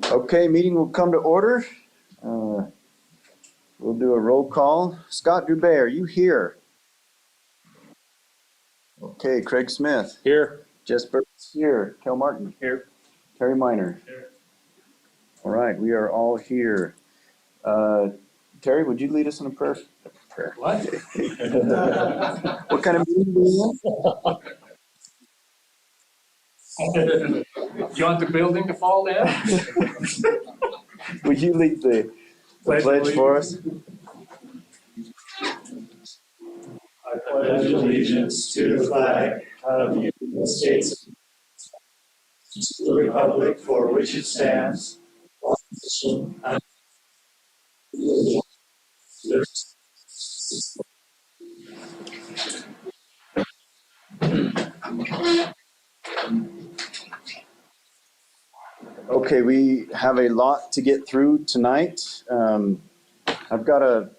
Okay, meeting will come to order. We'll do a roll call. Scott Dubé, are you here? Okay, Craig Smith. Here. Jess Burke's here. Kel Martin. Here. Terry Miner. Here. All right, we are all here. Terry, would you lead us in a prayer? What? What kind of meeting do you want? You want the building to fall down? Would you lead the pledge for us? I pledge allegiance to the flag of the United States, to the republic for which it stands, one nation, under God. Okay, we have a lot to get through tonight. I've got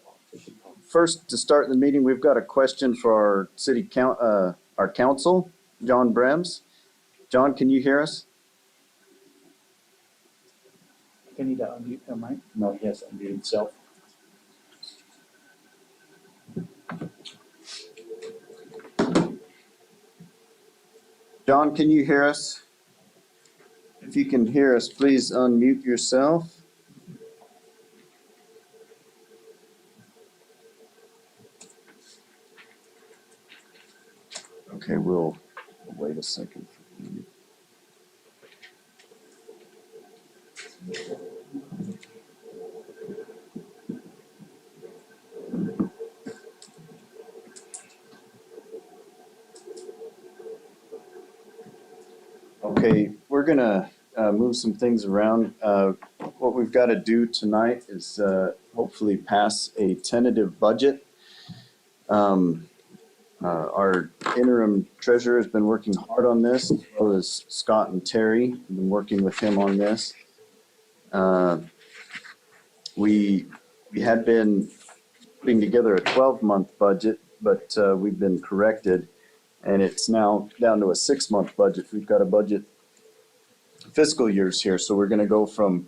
first to start the meeting, we've got a question for our council, John Brems. John, can you hear us? I need to unmute the mic. No, he has to unmute himself. John, can you hear us? If you can hear us, please unmute yourself. Okay, we'll wait a second. Okay, we're gonna move some things around. What we've got to do tonight is hopefully pass a tentative budget. Our interim treasurer has been working hard on this, as well as Scott and Terry have been working with him on this. We had been putting together a 12-month budget, but we've been corrected, and it's now down to a 6-month budget. We've got a budget fiscal years here, so we're going to go from,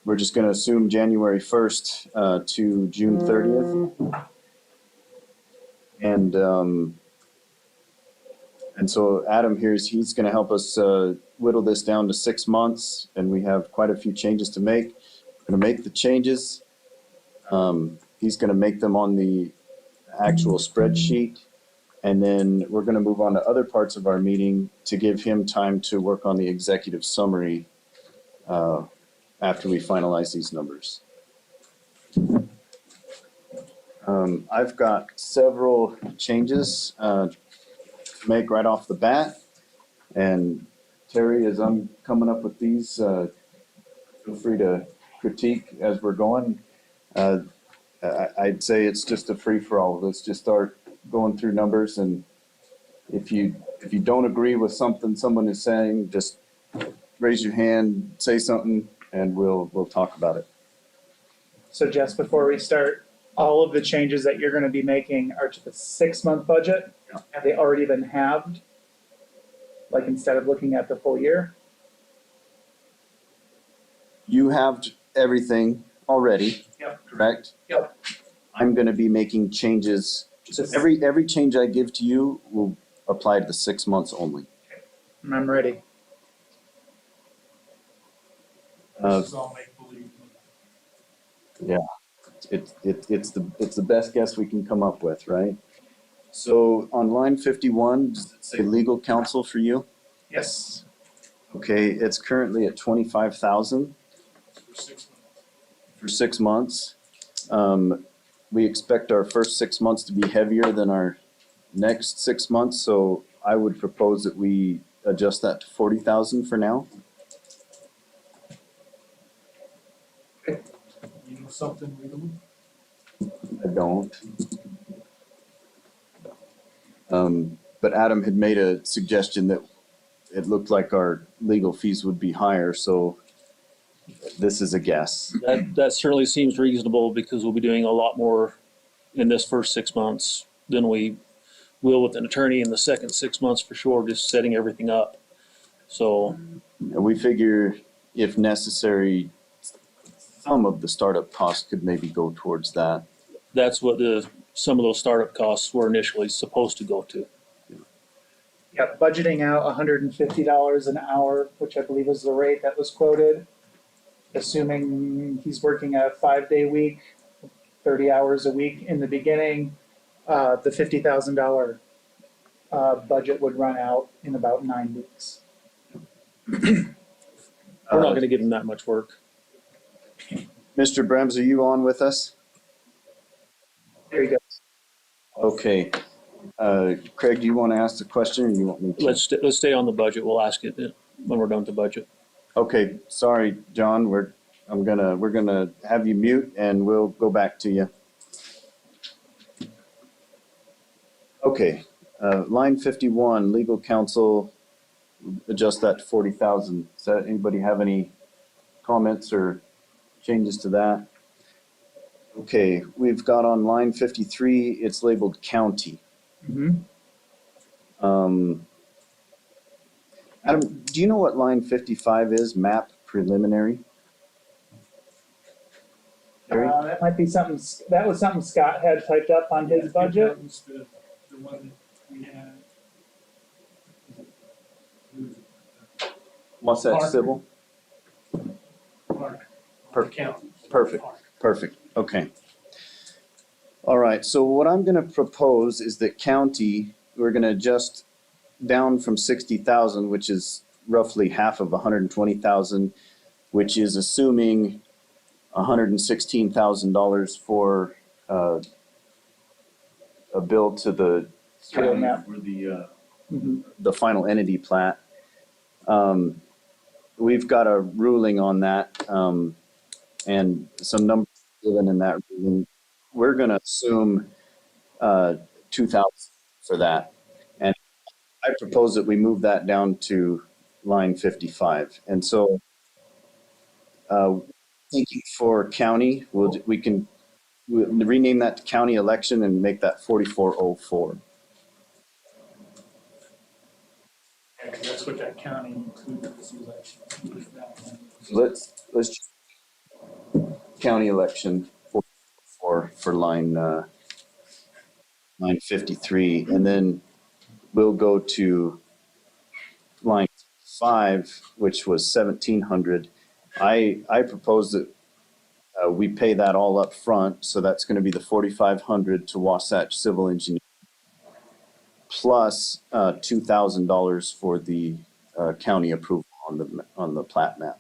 we're just going to assume January 1st to June 30th. And so Adam here, he's going to help us whittle this down to 6 months, and we have quite a few changes to make. We're going to make the changes. He's going to make them on the actual spreadsheet, and then we're going to move on to other parts of our meeting to give him time to work on the executive summary after we finalize these numbers. I've got several changes to make right off the bat, and Terry, as I'm coming up with these, feel free to critique as we're going. I'd say it's just a free-for-all. Let's just start going through numbers, and if you don't agree with something someone is saying, just raise your hand, say something, and we'll talk about it. So Jess, before we start, all of the changes that you're going to be making are to the 6-month budget. Yeah. Have they already been halved? Like instead of looking at the full year? You have everything already, Yep. correct? Yep. I'm going to be making changes. So every change I give to you will apply to the 6 months only. I'm ready. This is all make believe. Yeah, it's the best guess we can come up with, right? So on line 51, does it say legal counsel for you? Yes. Okay, it's currently at 25,000 for 6 months. We expect our first 6 months to be heavier than our next 6 months, so I would propose that we adjust that to 40,000 for now. You know something legally? I don't. But Adam had made a suggestion that it looked like our legal fees would be higher, so this is a guess. That certainly seems reasonable because we'll be doing a lot more in this first 6 months than we will with an attorney in the second 6 months for sure, just setting everything up. So And we figure if necessary, some of the startup costs could maybe go towards that. That's what some of those startup costs were initially supposed to go to. Yeah, budgeting out $150 an hour, which I believe is the rate that was quoted. Assuming he's working a 5-day week, 30 hours a week in the beginning, the $50,000 budget would run out in about 9 weeks. We're not gonna give him that much work. Mr. Brems, are you on with us? There you go. Okay. Craig, do you want to ask the question or you want me to? Let's stay on the budget. We'll ask it when we're done with the budget. Okay, sorry, John, we're gonna have you mute and we'll go back to you. Okay, line 51, legal counsel, adjust that to 40,000. Does that, anybody have any comments or changes to that? Okay, we've got on line 53, it's labeled county. Mhm. Adam, do you know what line 55 is, map preliminary? Terry? That might be something, that was something Scott had typed up on his budget. That was the one that we had. What's that, Parker. civil? Park. Per- County. perfect. Park. Perfect, okay. All right, so what I'm gonna propose is that county, we're gonna adjust down from 60,000, which is roughly half of 120,000, which is assuming $116,000 for a bill to the Scale county map. for the Mhm. the final entity plat. We've got a ruling on that, and some numbers given in that ruling. We're gonna assume 2,000 for that. And I propose that we move that down to line 55. And so thinking for county, we can rename that to county election and make that 4404. Yeah, 'cause that's what that county included, this election. Let's county election for line 53, and then we'll go to line 5, which was 1,700. I propose that we pay that all up front, so that's going to be the 4,500 to Wasatch Civil Engineer, plus $2,000 for the county approval on the plat map.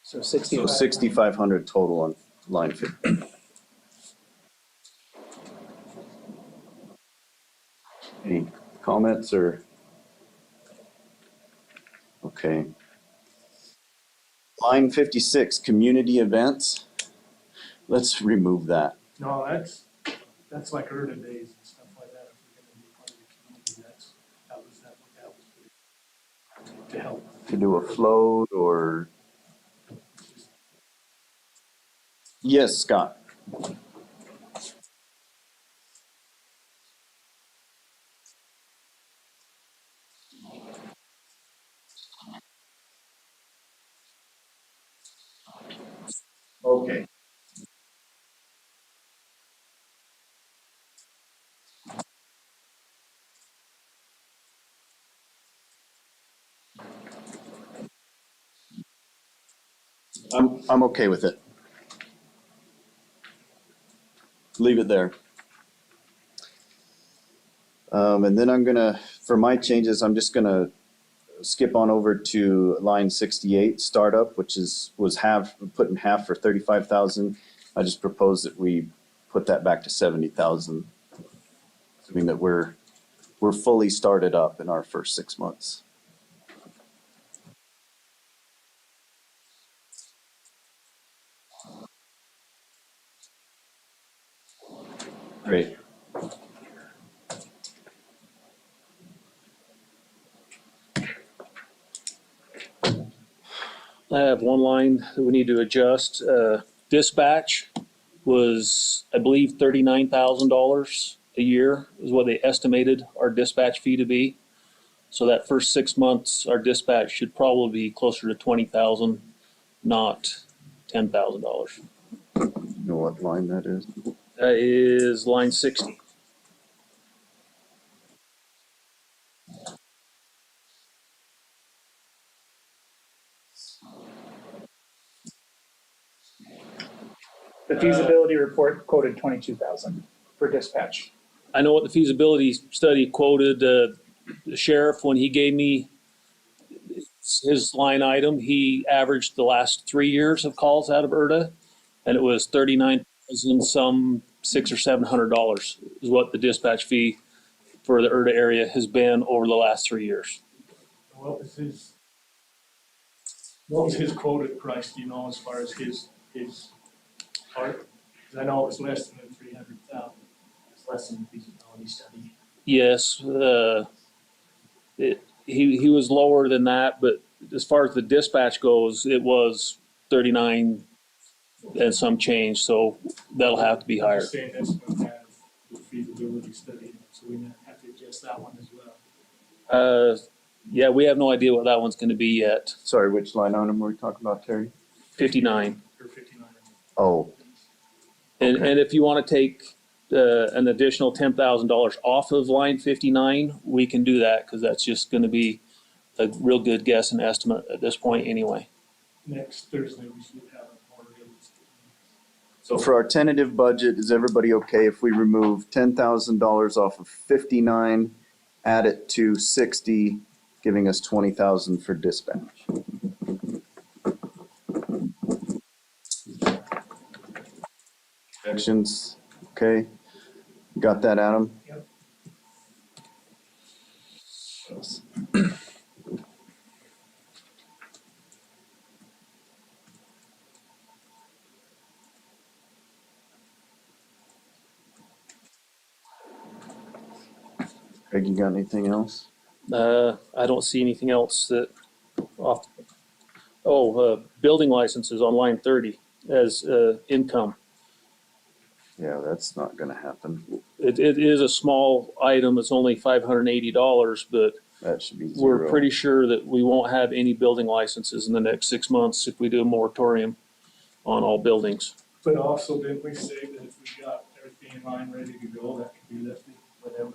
So So 65. 6,500 total on line 50. Any comments or? Okay. Line 56, community events. Let's remove that. No, that's like Erda days and stuff like that, if we're gonna be part of the community, that was to help. To do a float or? Yes, Scott. Okay. I'm okay with it. Leave it there. And then I'm gonna, for my changes, I'm just gonna skip on over to line 68, startup, which was put in half for 35,000. I just propose that we put that back to 70,000, assuming that we're fully started up in our first 6 months. Great. I have one line that we need to adjust. Dispatch was, I believe, $39,000 a year is what they estimated our dispatch fee to be. So that first 6 months, our dispatch should probably be closer to 20,000, not $10,000. You know what line that is? That is line 60. The feasibility report quoted 22,000 for dispatch. I know what the feasibility study quoted the sheriff when he gave me his line item. He averaged the last 3 years of calls out of Erda, and it was 39,000 some $600 or $700 is what the dispatch fee for the Erda area has been over the last 3 years. What was his quoted price, do you know, as far as his part? Because I know it was less than 300,000. It's less than the feasibility study. Yes, he was lower than that, but as far as the dispatch goes, it was 39 and some change, so that'll have to be I'm higher. just saying this one has the feasibility study, so we might have to adjust that one as well. Yeah, we have no idea what that one's gonna be yet. Sorry, which line item were we talking about, Terry? 59. Or 59. Oh, And, Okay. and if you wanna take, an additional $10,000 off of line 59, we can do that, cause that's just gonna be a real good guess and estimate at this point anyway. Next Thursday, we should have a more realistic. so for our tentative budget, is everybody okay if we remove $10,000 off of 59, add it to 60, giving us 20,000 for dispatch? Objections? Okay. Got that, Adam? Yep. Craig, you got anything else? I don't see anything else that off. Building licenses on line 30 as, income. Yeah, that's not gonna happen. It is a small item, it's only $580, but That should be we're zero. pretty sure that we won't have any building licenses in the next 6 months if we do a moratorium on all buildings. But also, didn't we say that if we got everything in line ready to go, that could be lifted, whatever?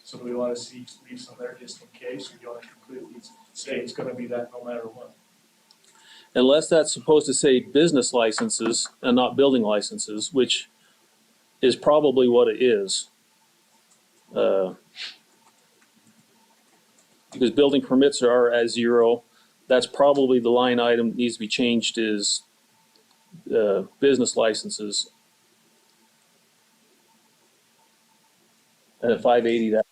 So do we want to leave some there just in case, or do you want to completely say it's gonna be that no matter what? Unless that's supposed to say business licenses and not building licenses, which is probably what it is. Because building permits are at zero, that's probably the line item that needs to be changed is, business licenses. And at 580, that,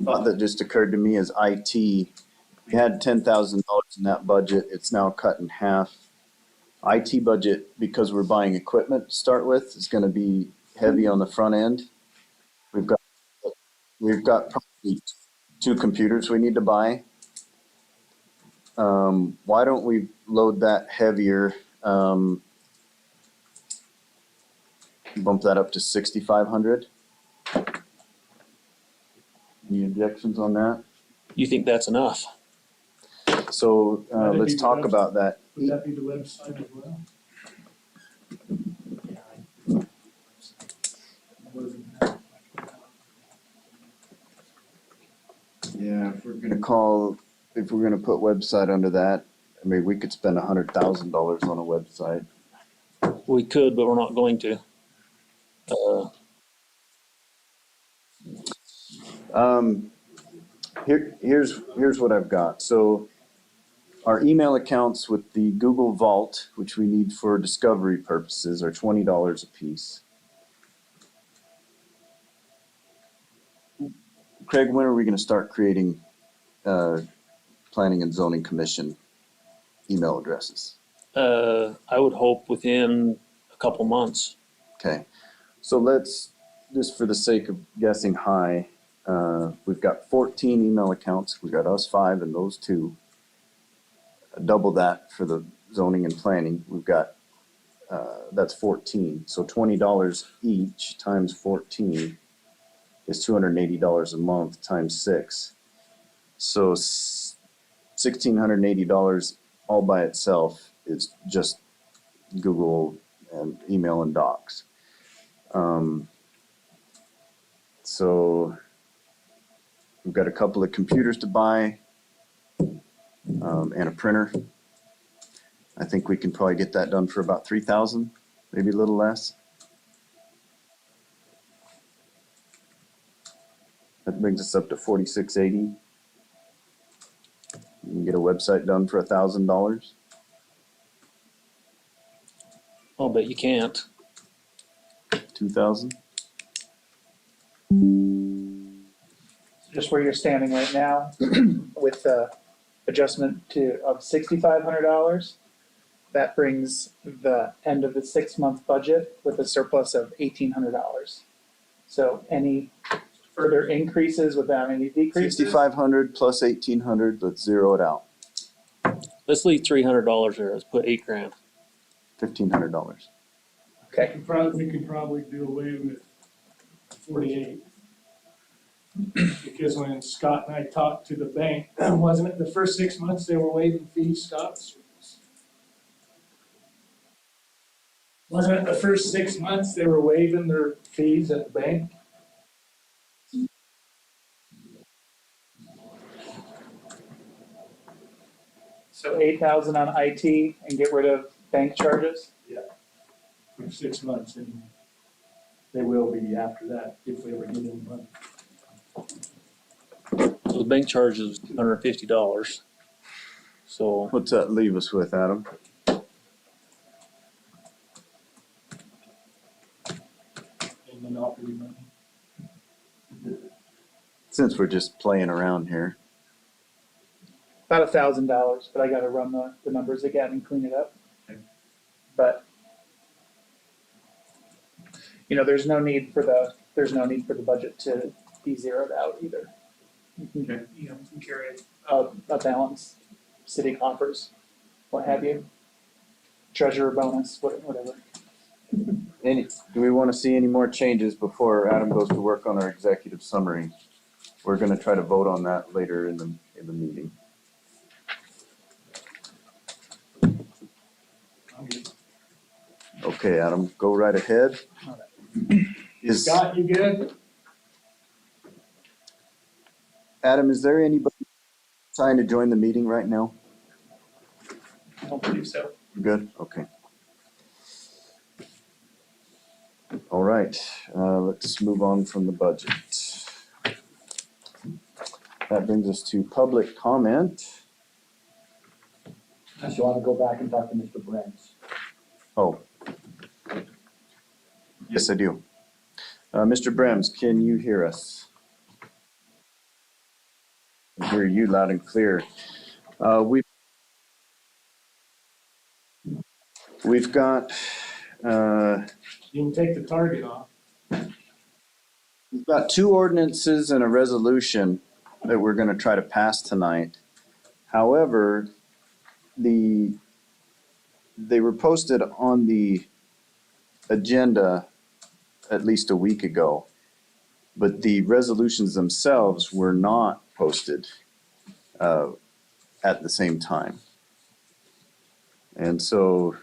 Thought that just occurred to me is IT. We had $10,000 in that budget. It's now cut in half. IT budget, because we're buying equipment to start with, is gonna be heavy on the front end. We've got, we've got probably 2 computers we need to buy. Why don't we load that heavier? Bump that up to 6,500. Any objections on that? you think that's enough? So, That'd let's be talk the about that. Would that be the website as well? Yeah, if we're gonna put website under that, I mean, we could spend $100,000 on a website. We could, but we're not going to. Here's what I've got. So our email accounts with the Google Vault, which we need for discovery purposes, are $20 a piece. Craig, when are we gonna start creating, planning and zoning commission email addresses? I would hope within a couple months. Okay, so let's just for the sake of guessing high, we've got 14 email accounts. We've got us 5 and those 2. Double that for the zoning and planning. We've got, that's 14. So $20 each times 14 is $280 a month times 6. So $1,680 all by itself is just Google and email and docs. So we've got a couple of computers to buy, and a printer. I think we can probably get that done for about 3,000, maybe a little less. That brings us up to 4,680. You can get a website done for $1,000. I'll bet you can't. 2,000. Just where you're standing right now, with the adjustment of $6,500, that brings the end of the 6-month budget with a surplus of $1,800. So any further increases without any decreases? 6,500 plus 1,800. Let's zero it out. Let's leave $300 there. Let's put $8,000. $1,500. Okay, We could probably do away with 48. Because when Scott and I talked to the bank, wasn't it the first 6 months they were waiving fees, Scott? Wasn't it the first 6 months they were waiving their fees at the bank? so 8,000 on IT and get rid of bank charges? For 6 months, and they will be after that if we ever get any money. So the bank charge is $150. So What's that leave us with, Adam? In monopoly money. Since we're just playing around here. About $1,000, but I gotta run the numbers again and clean it up. But, there's no need for the budget to be zeroed out either. You can, you can carry a balance, city coffers, what have you. Treasurer bonus, whatever. Do we want to see any more changes before Adam goes to work on our executive summary? We're going to try to vote on that later in the meeting. Okay, Adam, go right ahead. Scott, you good? Adam, is there anybody trying to join the meeting right now? I don't believe so. Good, okay. All right, let's move on from the budget. That brings us to public comment. Unless you want to go back and talk to Mr. Brents. Oh. Yes, I do. Mr. Brems, can you hear us? I hear you loud and clear. We've got, You can take the target off. we've got 2 ordinances and a resolution that we're going to try to pass tonight. However, they were posted on the agenda at least a week ago, but the resolutions themselves were not posted at the same time. And so,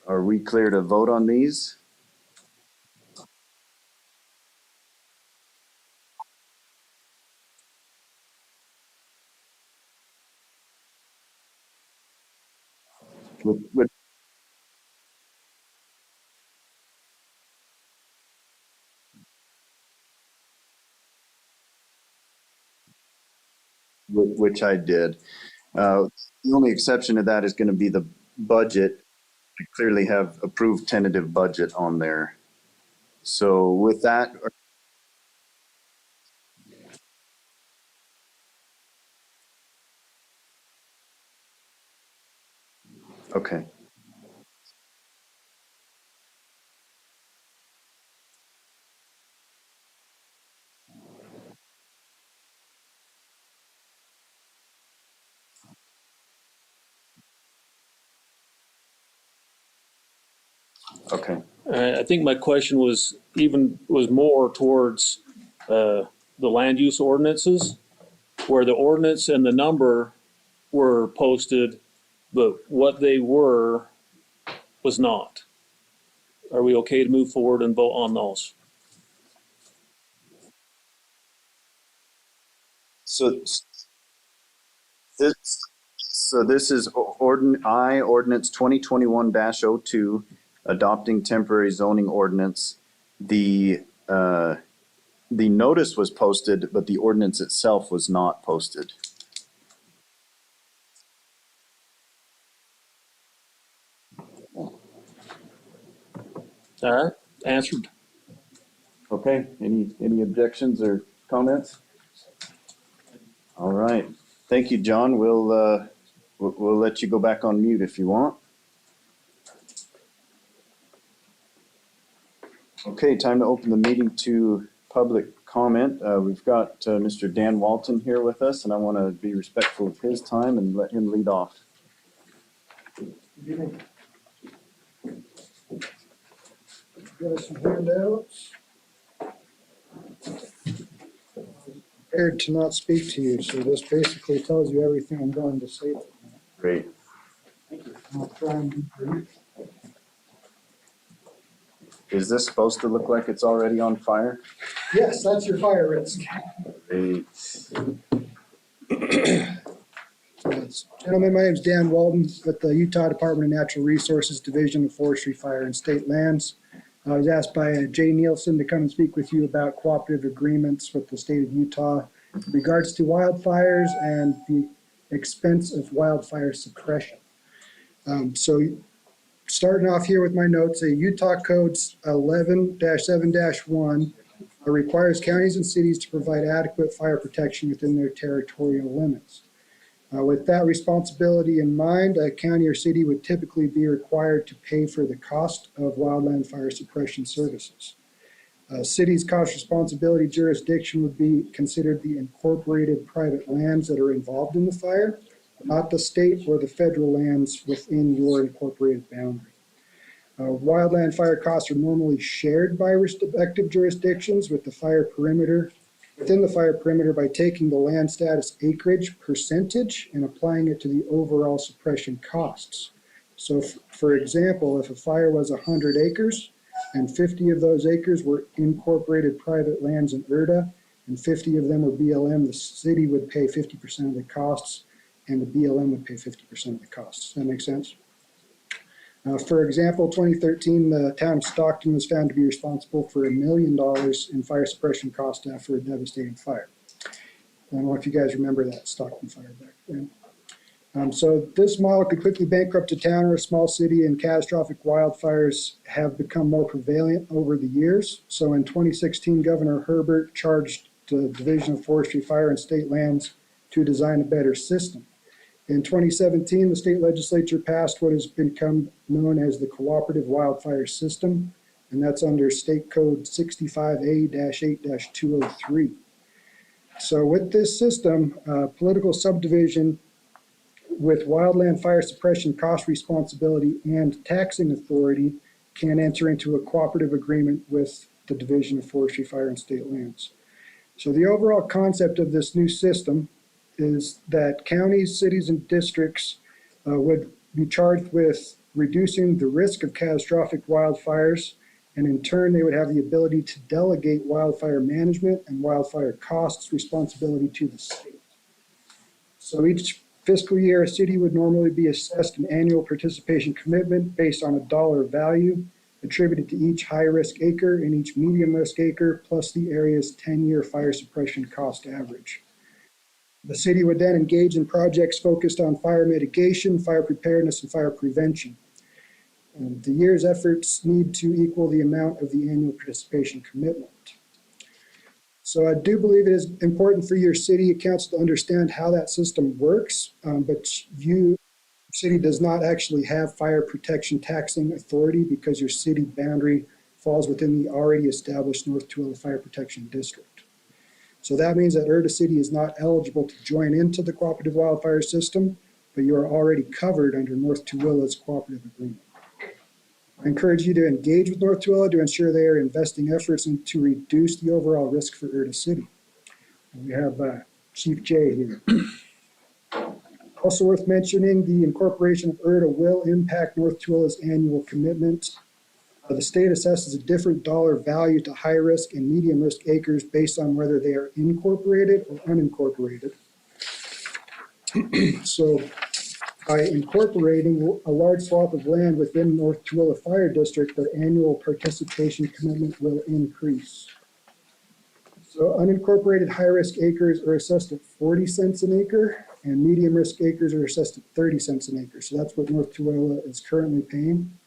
are we clear to vote on these? Which I did. The only exception to that is going to be the budget. We clearly have approved tentative budget on there. So with that, okay. Okay. I think my question was more towards the land use ordinances, where the ordinance and the number were posted, but what they were was not. Are we okay to move forward and vote on those? So this, this is ordinance 2021-02, adopting temporary zoning ordinance. The, the notice was posted, but the ordinance itself was not posted. All right, answered. Okay, any objections or comments? All right, thank you, John. We'll let you go back on mute if you want. Okay, time to open the meeting to public comment. We've got Mr. Dan Walton here with us, and I want to be respectful of his time and let him lead off. Give us some handouts. Prepared to not speak to you, so this basically tells you everything I'm going to say. Great. I'll try and be brief. Is this supposed to look like it's already on fire? Yes, that's your fire risk. Great. Gentlemen, my name is Dan Walton with the Utah Department of Natural Resources Division of Forestry, Fire, and State Lands. I was asked by Jay Nielsen to come and speak with you about cooperative agreements with the state of Utah in regards to wildfires and the expense of wildfire suppression. So starting off here with my notes, Utah Codes 11-7-1 requires counties and cities to provide adequate fire protection within their territorial limits. With that responsibility in mind, a county or city would typically be required to pay for the cost of wildland fire suppression services. City's cost responsibility jurisdiction would be considered the incorporated private lands that are involved in the fire, not the state or the federal lands within your incorporated boundary. Wildland fire costs are normally shared by respective jurisdictions within the fire perimeter by taking the land status acreage percentage and applying it to the overall suppression costs. So for example, if a fire was 100 acres and 50 of those acres were incorporated private lands in Erda and 50 of them were BLM, the city would pay 50% of the costs and the BLM would pay 50% of the costs. Does that make sense? For example, 2013, the town of Stockton was found to be responsible for $1 million in fire suppression costs after a devastating fire. I don't know if you guys remember that Stockton fire back then. So this model could quickly bankrupt a town or a small city, and catastrophic wildfires have become more prevalent over the years. So in 2016, Governor Herbert charged the Division of Forestry, Fire, and State Lands to design a better system. In 2017, the state legislature passed what has become known as the Cooperative Wildfire System, and that's under State Code 65A-8-203. So with this system, political subdivision with wildland fire suppression cost responsibility and taxing authority can enter into a cooperative agreement with the Division of Forestry, Fire, and State Lands. So the overall concept of this new system is that counties, cities, and districts would be charged with reducing the risk of catastrophic wildfires, and in turn, they would have the ability to delegate wildfire management and wildfire costs responsibility to the state. So each fiscal year, a city would normally be assessed an annual participation commitment based on a dollar value attributed to each high-risk acre and each medium-risk acre, plus the area's 10-year fire suppression cost average. The city would then engage in projects focused on fire mitigation, fire preparedness, and fire prevention. The year's efforts need to equal the amount of the annual participation commitment. So I do believe it is important for your city council to understand how that system works, but your city does not actually have fire protection taxing authority because your city boundary falls within the already established North Tooele Fire Protection District. So that means that Erda City is not eligible to join into the cooperative wildfire system, but you are already covered under North Tooele's cooperative agreement. I encourage you to engage with North Tooele to ensure they are investing efforts and to reduce the overall risk for Erda City. We have Chief Jay here. Also worth mentioning, the incorporation of Erda will impact North Tooele's annual commitment. The state assesses a different dollar value to high risk and medium risk acres based on whether they are incorporated or unincorporated. So by incorporating a large swath of land within North Tooele Fire District, their annual participation commitment will increase. So unincorporated high-risk acres are assessed at 40 cents an acre, and medium-risk acres are assessed at 30 cents an acre. So that's what North Tooele is currently paying.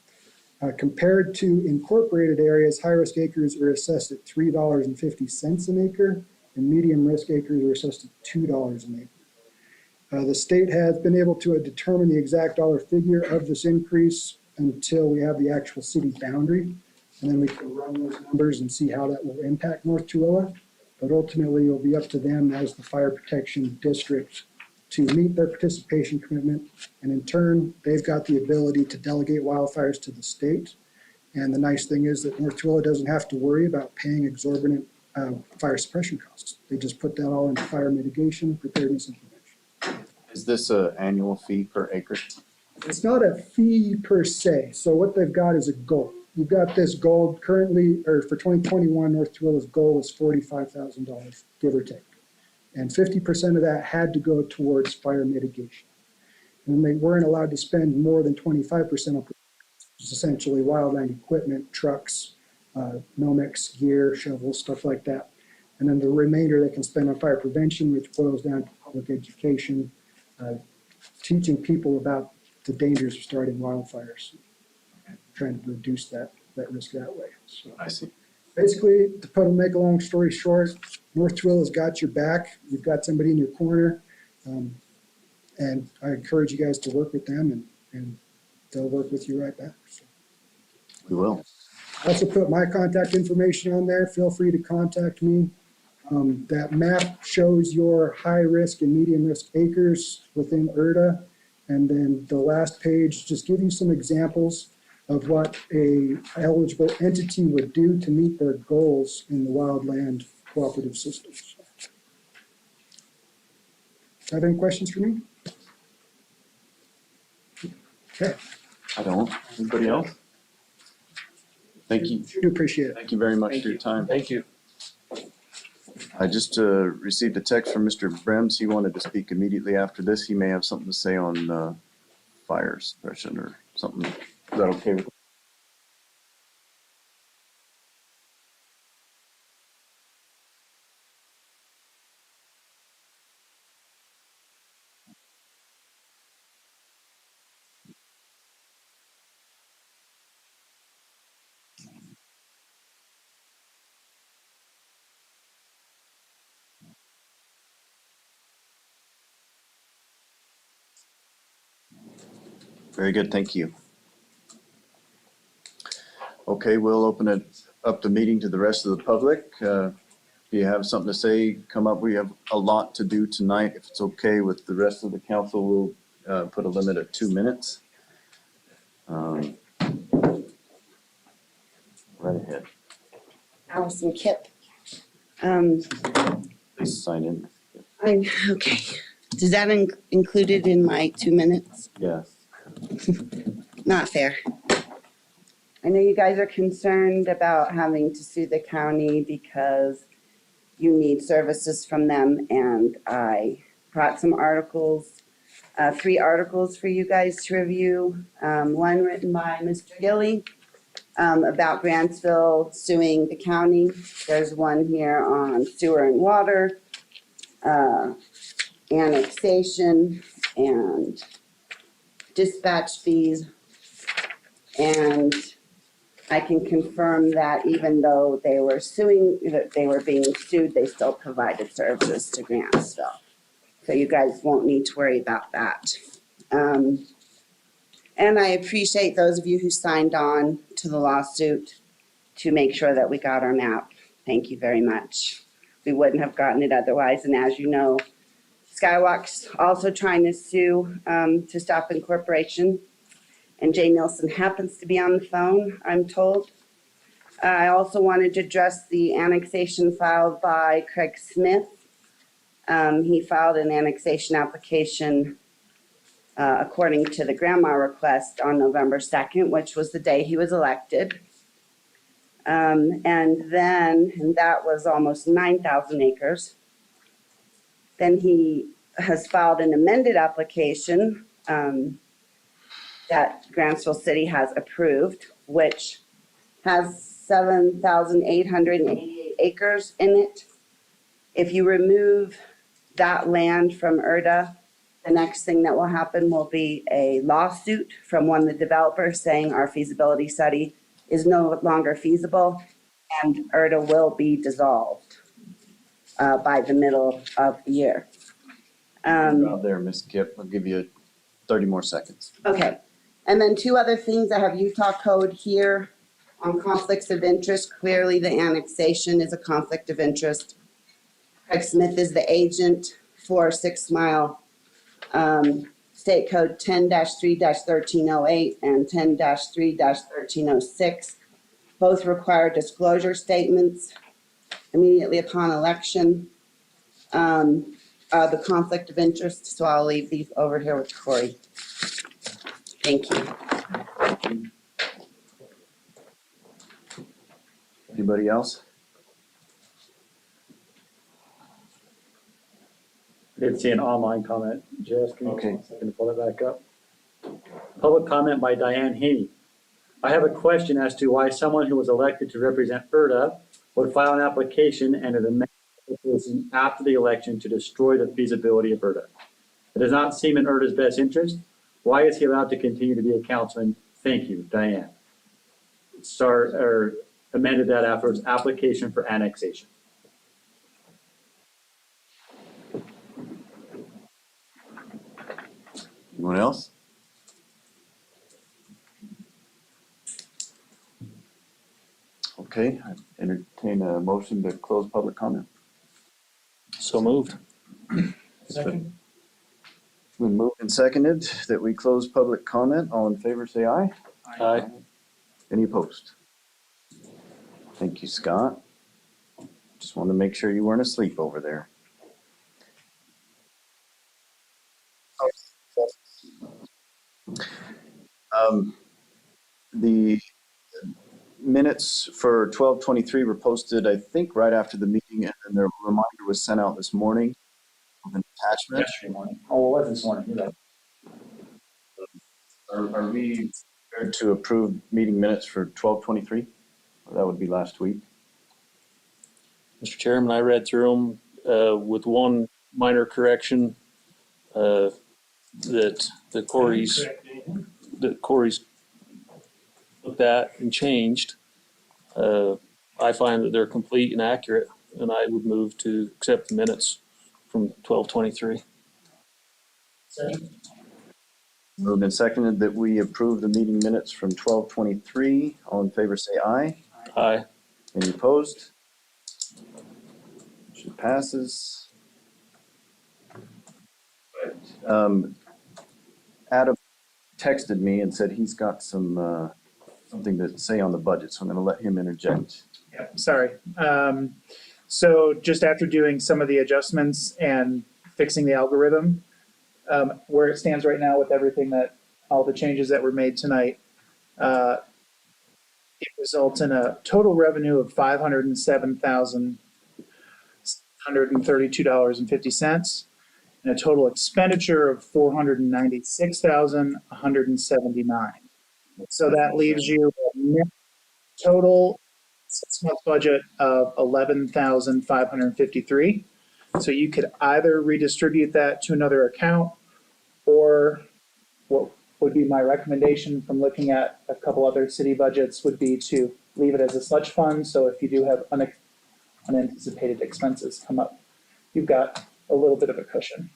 Compared to incorporated areas, high-risk acres are assessed at $3.50 an acre, and medium-risk acres are assessed at $2 an acre. The state has been able to determine the exact dollar figure of this increase until we have the actual city boundary. And then we can run those numbers and see how that will impact North Tooele. But ultimately, it'll be up to them as the fire protection district to meet their participation commitment. And in turn, they've got the ability to delegate wildfires to the state. And the nice thing is that North Tooele doesn't have to worry about paying exorbitant fire suppression costs. They just put that all into fire mitigation, preparedness, and prevention. Is this an annual fee per acre? It's not a fee per se. So what they've got is a goal. You've got this goal currently, or for 2021, North Tooele's goal was $45,000, give or take. And 50% of that had to go towards fire mitigation. And they weren't allowed to spend more than 25% on essentially wildland equipment, trucks, Nomex gear, shovels, stuff like that. And then the remainder they can spend on fire prevention, which boils down to public education, teaching people about the dangers of starting wildfires, trying to reduce that risk that way. So I see. basically, make a long story short, North Tooele has got your back. You've got somebody in your corner. And I encourage you guys to work with them, and they'll work with you right back. So. We will. I also put my contact information on there. Feel free to contact me. That map shows your high risk and medium risk acres within Erda. And then the last page just give you some examples of what a eligible entity would do to meet their goals in the wildland cooperative systems. Have any questions for me? Okay. I don't. Anybody else? Thank you. I do appreciate it. Thank you very much for your time. Thank you. I just received a text from Mr. Brems. He wanted to speak immediately after this. He may have something to say on fire suppression or something. Is that okay with you? Very good, thank you. Okay, we'll open up the meeting to the rest of the public. If you have something to say, come up. We have a lot to do tonight. If it's okay with the rest of the council, we'll put a limit of 2 minutes. Right ahead. Allison Kipp. Please sign in. Okay. Is that included in my 2 minutes? Yeah. Not fair. I know you guys are concerned about having to sue the county because you need services from them, and I brought some articles, 3 articles for you guys to review. One written by Mr. Gilly about Grantsville suing the county. There's one here on sewer and water, annexation, and dispatch fees. And I can confirm that even though they were being sued, they still provided services to Grantsville. So you guys won't need to worry about that. And I appreciate those of you who signed on to the lawsuit to make sure that we got our map. Thank you very much. We wouldn't have gotten it otherwise. And as you know, Skywalk's also trying to sue to stop incorporation. and Jay Nielsen happens to be on the phone, I'm told. I also wanted to address the annexation filed by Craig Smith. He filed an annexation application according to the grandma request on November 2nd, which was the day he was elected. And that was almost 9,000 acres. Then he has filed an amended application that Grantsville City has approved, which has 7,888 acres in it. If you remove that land from Erda, the next thing that will happen will be a lawsuit from one of the developers saying our feasibility study is no longer feasible, and Erda will be dissolved by the middle of the year. Out there, Miss Kip, I'll give you 30 more seconds. Okay, and then two other things. I have Utah code here on conflicts of interest. Clearly, the annexation is a conflict of interest. Craig Smith is the agent for 6 Mile. State code 10-3-1308 and 10-3-1306. Both require disclosure statements immediately upon election. The conflict of interest, so I'll leave these over here with Corey. Thank you. Anybody else? I did see an online comment, Jess, can you Okay. one second to pull it back up? Public comment by Diane Haney. I have a question as to why someone who was elected to represent Erda would file an application and an amendment application after the election to destroy the feasibility of Erda. It does not seem in Erda's best interest. Why is he allowed to continue to be a councilman? Thank you, Diane. Amended that afterwards, application for annexation. Anyone else? Okay, I entertain a motion to close public comment. So moved. Second? Been moved and seconded that we close public comment. All in favor, say aye. Aye. Any opposed? Thank you, Scott. Just wanted to make sure you weren't asleep over there. The minutes for 12/23 were posted, I think, right after the meeting, and then the reminder was sent out this morning with an attachment. Yesterday morning. Oh, it was this morning, you're right. Are we prepared to approve meeting minutes for 12/23? That would be last week. Mr. Chairman, I read through them with one minor correction that Corey's looked at and changed. I find that they're complete and accurate, and I would move to accept the minutes from 12/23. Moved and seconded that we approve the meeting minutes from 12/23. All in favor, say aye. Aye. Any opposed? Motion passes. Adam texted me and said he's got some, something to say on the budget, so I'm gonna let him interject. Yeah, sorry. So just after doing some of the adjustments and fixing the algorithm, where it stands right now with everything all the changes that were made tonight, it results in a total revenue of $507,132.50 and a total expenditure of $496,179. So that leaves you a net total 6-month budget of $11,553. So you could either redistribute that to another account, or what would be my recommendation from looking at a couple other city budgets would be to leave it as a slush fund. So if you do have unanticipated expenses come up, you've got a little bit of a cushion.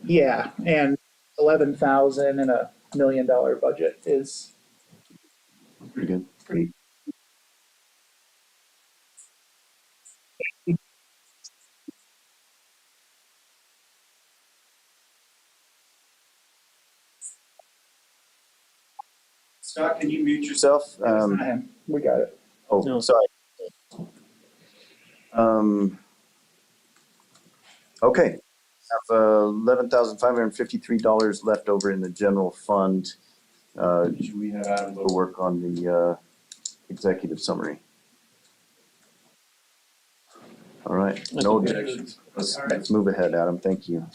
Yeah, and 11,000 in a $1 million budget is Pretty good. pretty. Scott, can you mute yourself? That's not him. We got it. Oh, No. sorry. Okay. Have $11,553 left over in the general fund. Should we have Adam go work on the executive summary? All right, no Okay. objections. Let's move ahead, Adam. Thank you.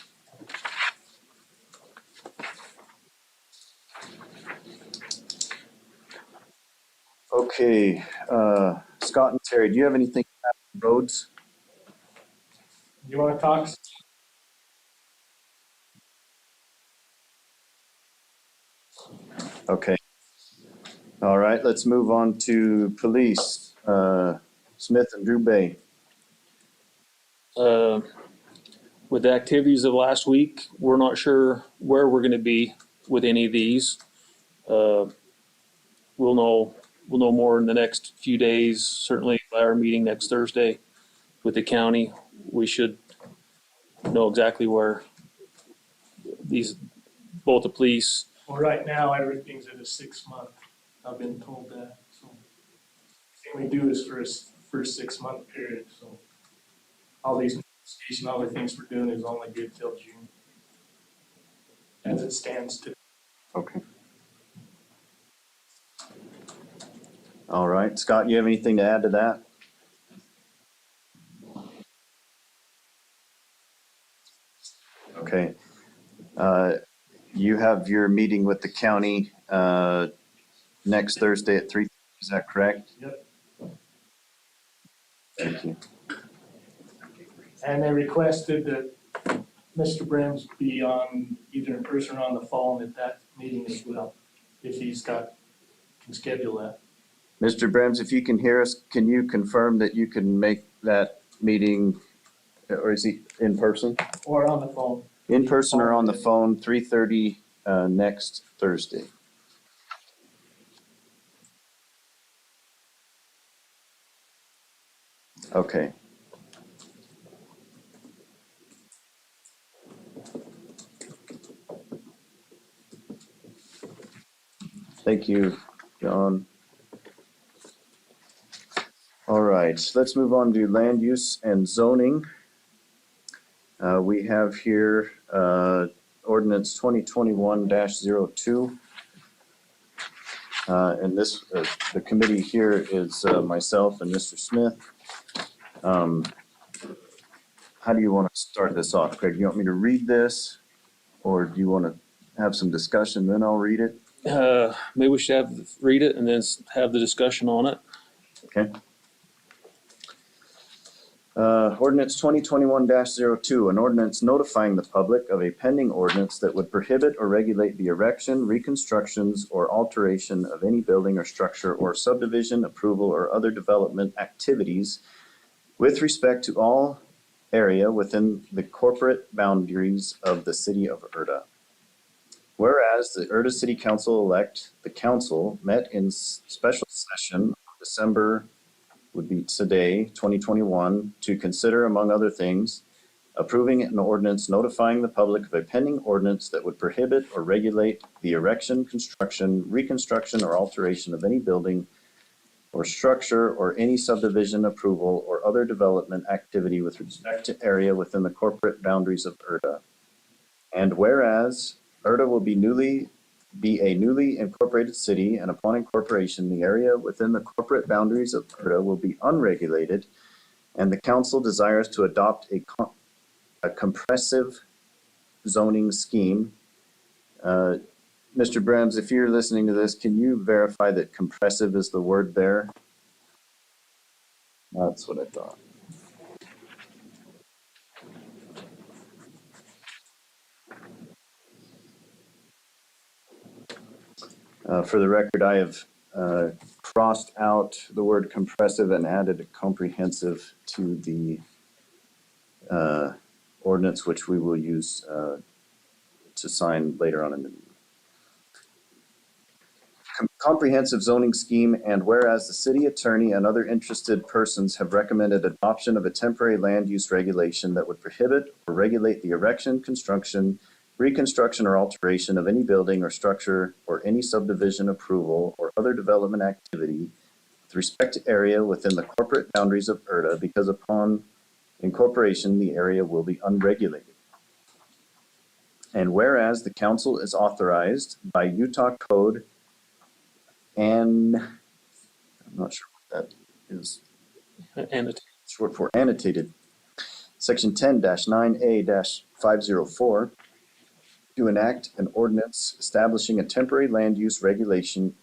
Okay, Scott and Terry, do you have anything about roads? You wanna talk? Okay. All right, let's move on to police. Smith and Drew Bay. With the activities of last week, we're not sure where we're gonna be with any of these. We'll know more in the next few days, certainly by our meeting next Thursday with the county. We should know exactly where both the police. Well, right now, everything's at a 6 month. I've been told that, so. Everything we do is for a first 6 month period, so. All these negotiation, all the things we're doing is only good till June. As it stands today. Okay. All right, Scott, you have anything to add to that? Okay. You have your meeting with the county next Thursday at 3. Is that correct? Yep. Thank you. And they requested that Mr. Brims be on either in person or on the phone at that meeting as well, if can schedule that. Mr. Brems, if you can hear us, can you confirm that you can make that meeting, or is he in person? Or on the phone. In person or on the phone, 3:30 next Thursday. Okay. Thank you, John. All right, let's move on to land use and zoning. We have here ordinance 2021-02. And this, the committee here is myself and Mr. Smith. How do you want to start this off, Craig? Do you want me to read this, or do you want to have some discussion, then I'll read it? Maybe we should read it and then have the discussion on it. Okay. Ordinance 2021-02, an ordinance notifying the public of a pending ordinance that would prohibit or regulate the erection, reconstructions, or alteration of any building or structure or subdivision, approval, or other development activities with respect to all area within the corporate boundaries of the city of Erda. Whereas the Erda City Council-elect, the council met in special session December would be today, 2021, to consider, among other things, approving an ordinance notifying the public of a pending ordinance that would prohibit or regulate the erection, construction, reconstruction, or alteration of any building or structure or any subdivision, approval, or other development activity with respect to area within the corporate boundaries of Erda. And whereas Erda will be a newly incorporated city, and upon incorporation, the area within the corporate boundaries of Erda will be unregulated, and the council desires to adopt a compressive zoning scheme. Mr. Brems, if you're listening to this, can you verify that compressive is the word there? That's what I thought. For the record, I have crossed out the word compressive and added comprehensive to the ordinance, which we will use to sign later on in the meeting. Comprehensive zoning scheme, and whereas the city attorney and other interested persons have recommended adoption of a temporary land use regulation that would prohibit or regulate the erection, construction, reconstruction or alteration of any building or structure or any subdivision approval or other development activity with respect to area within the corporate boundaries of Erda, because upon incorporation, the area will be unregulated. And whereas the council is authorized by Utah Code and I'm not sure what that is And it, short for, annotated, section 10-9A-504, to enact an ordinance establishing a temporary land use regulating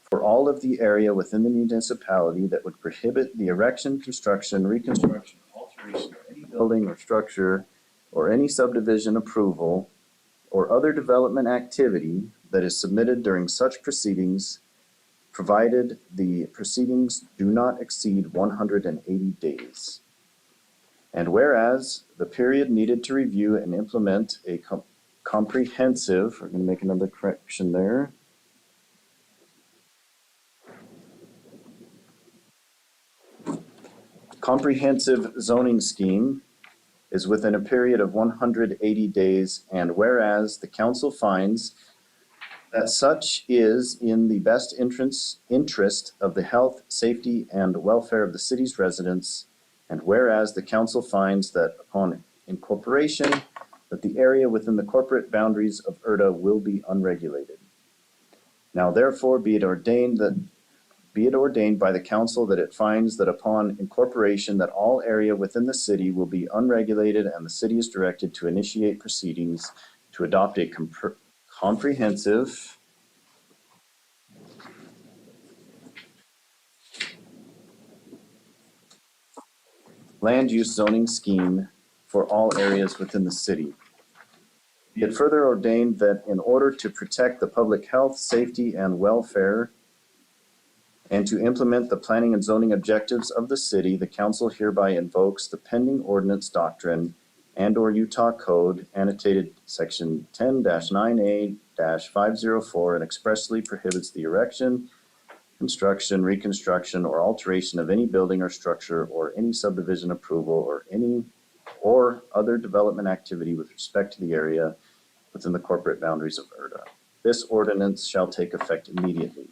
for all of the area within the municipality that would prohibit the erection, construction, reconstruction, alteration of any building or structure or any subdivision approval or other development activity that is submitted during such proceedings, provided the proceedings do not exceed 180 days. And whereas the period needed to review and implement a comprehensive, we're going to make another correction there, comprehensive zoning scheme is within a period of 180 days, and whereas the council finds that such is in the best interest of the health, safety, and welfare of the city's residents, and whereas the council finds that upon incorporation, that the area within the corporate boundaries of Erda will be unregulated. Now therefore be it ordained by the council that it finds that upon incorporation that all area within the city will be unregulated, and the city is directed to initiate proceedings to adopt a comprehensive land use zoning scheme for all areas within the city. Be it further ordained that in order to protect the public health, safety, and welfare, and to implement the planning and zoning objectives of the city, the council hereby invokes the pending ordinance doctrine and/or Utah Code annotated section 10-9A-504 and expressly prohibits the erection, construction, reconstruction, or alteration of any building or structure or any subdivision approval or any or other development activity with respect to the area within the corporate boundaries of Erda. This ordinance shall take effect immediately.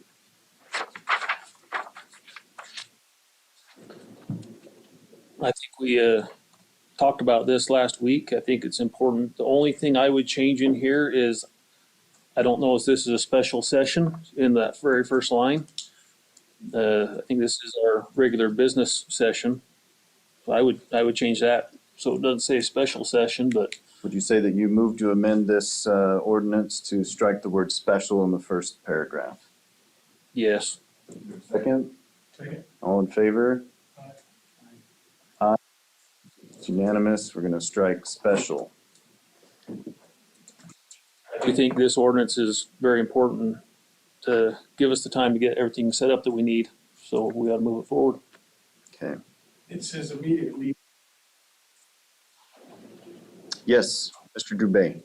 I think we talked about this last week. I think it's important. The only thing I would change in here is, I don't know if this is a special session in that very first line. I think this is our regular business session. So I would change that. So it doesn't say special session, but Would you say that you move to amend this ordinance to strike the word special in the first paragraph? yes. Second? Second. All in favor? Aye. It's unanimous. We're going to strike special. I do think this ordinance is very important to give us the time to get everything set up that we need. So we ought to move it forward. Okay. It says immediately. Yes, Mr. Dubé.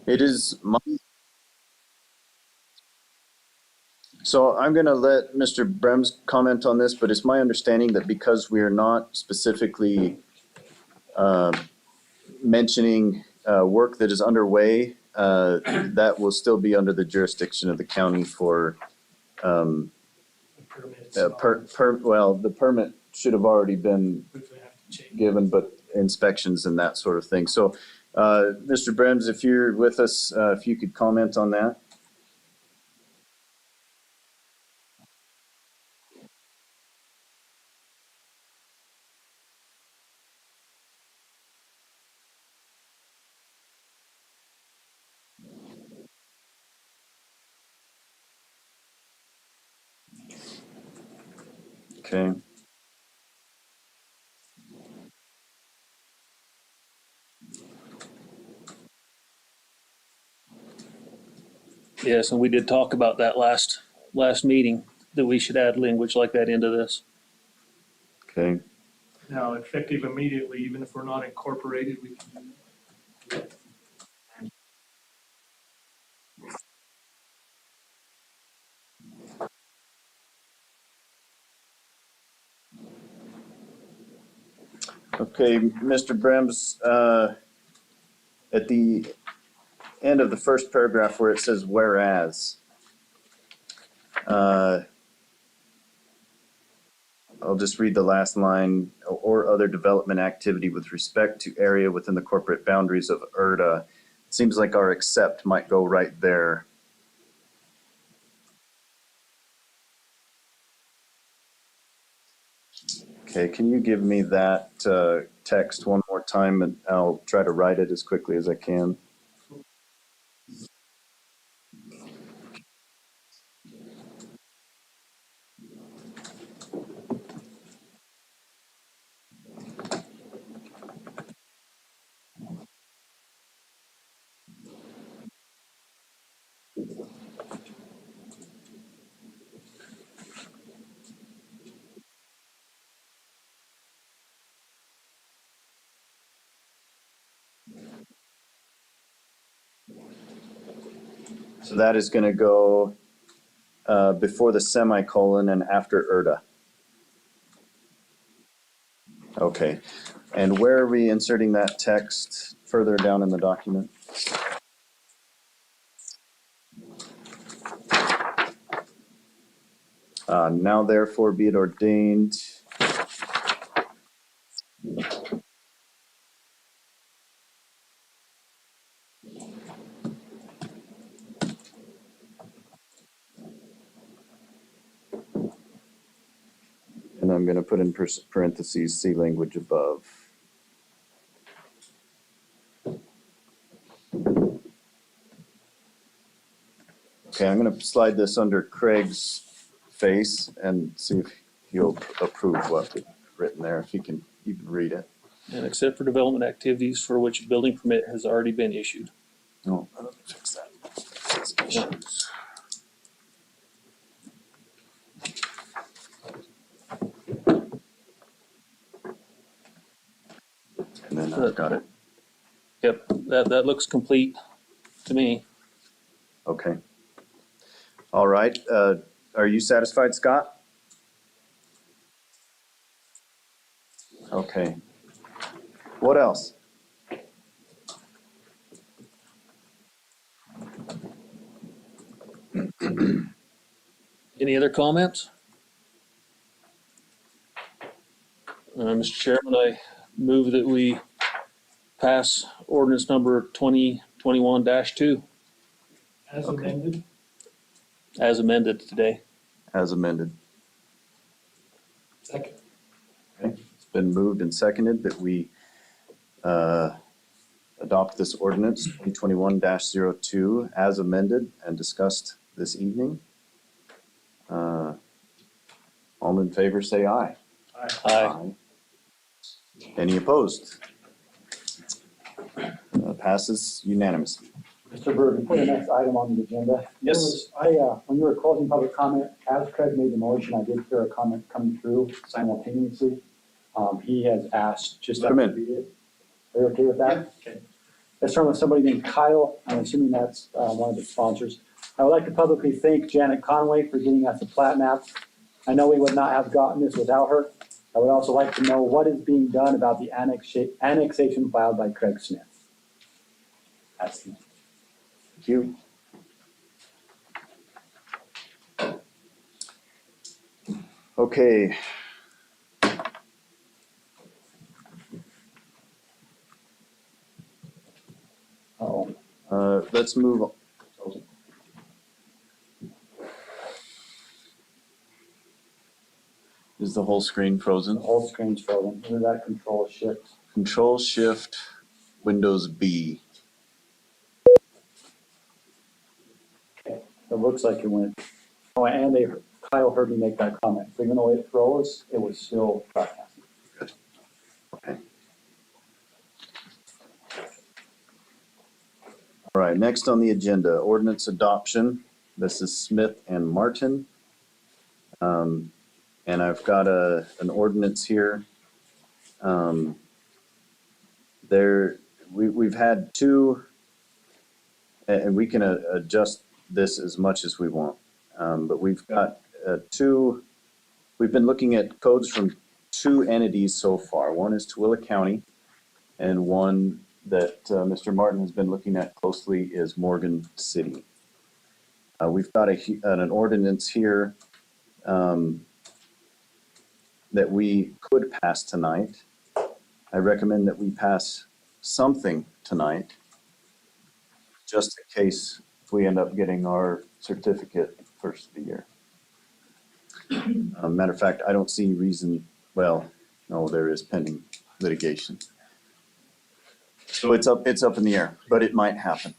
It is my, so I'm going to let Mr. Brems comment on this, but it's my understanding that because we are not specifically mentioning work that is underway, that will still be under the jurisdiction of the county for The permits. well, the permit should have already been If they have to change. given, but inspections and that sort of thing. So, Mr. Brems, if you're with us, if you could comment on that. Okay. Yes, and we did talk about that last meeting, that we should add language like that into this. Okay, Now, effective immediately, even if we're not incorporated, we can do that. okay, Mr. Brems, at the end of the first paragraph where it says whereas, I'll just read the last line, or other development activity with respect to area within the corporate boundaries of Erda. It seems like our accept might go right there. Okay, can you give me that text one more time, and I'll try to write it as quickly as I can. So that is going to go before the semicolon and after Erda. Okay. And where are we inserting that text further down in the document? Now therefore be it ordained. And I'm going to put in parentheses, see language above. Okay, I'm going to slide this under Craig's face and see if he'll approve what's written there, if he can even read it. And except for development activities for which a building permit has already been issued. Oh, let me fix that. And then I've got it. Yep, that looks complete to me. Okay. All right. Are you satisfied, Scott? Okay. What else? Any other comments? Mr. Chairman, I move that we pass ordinance number 2021-2 As Okay. amended, as amended today. As amended. second. Okay. It's been moved and seconded that we adopt this ordinance 2021-02 as amended and discussed this evening. All in favor, say aye. Aye. Any opposed? Passes unanimously. Mr. Berg, before the next item on the agenda. Yes. When you were closing public comment, as Craig made the motion, I did hear a comment coming through simultaneously. He has asked just. Let him in. Are you okay with that? Yeah. Okay. Let's start with somebody named Kyle. I'm assuming that's one of the sponsors. I would like to publicly thank Janet Conway for getting us a plat map. I know we would not have gotten this without her. I would also like to know what is being done about the annexation filed by Craig Smith. That's the Thank you. Okay. Let's move on. Is the whole screen The frozen? whole screen's frozen. Under that control shift. Control Shift Windows B. It looks like it went. Oh, and Kyle heard me make that comment. So even though it froze, it was still broadcasting. All right, next on the agenda, ordinance adoption. This is Smith and Martin. And I've got an ordinance here. We've had two, and we can adjust this as much as we want. But we've got two, we've been looking at codes from two entities so far. One is Tooele County, and one that Mr. Martin has been looking at closely is Morgan City. We've got an ordinance here that we could pass tonight. I recommend that we pass something tonight, just in case we end up getting our certificate first of the year. Matter of fact, I don't see reason, well, no, there is pending litigation. So it's up in the air, but it might happen.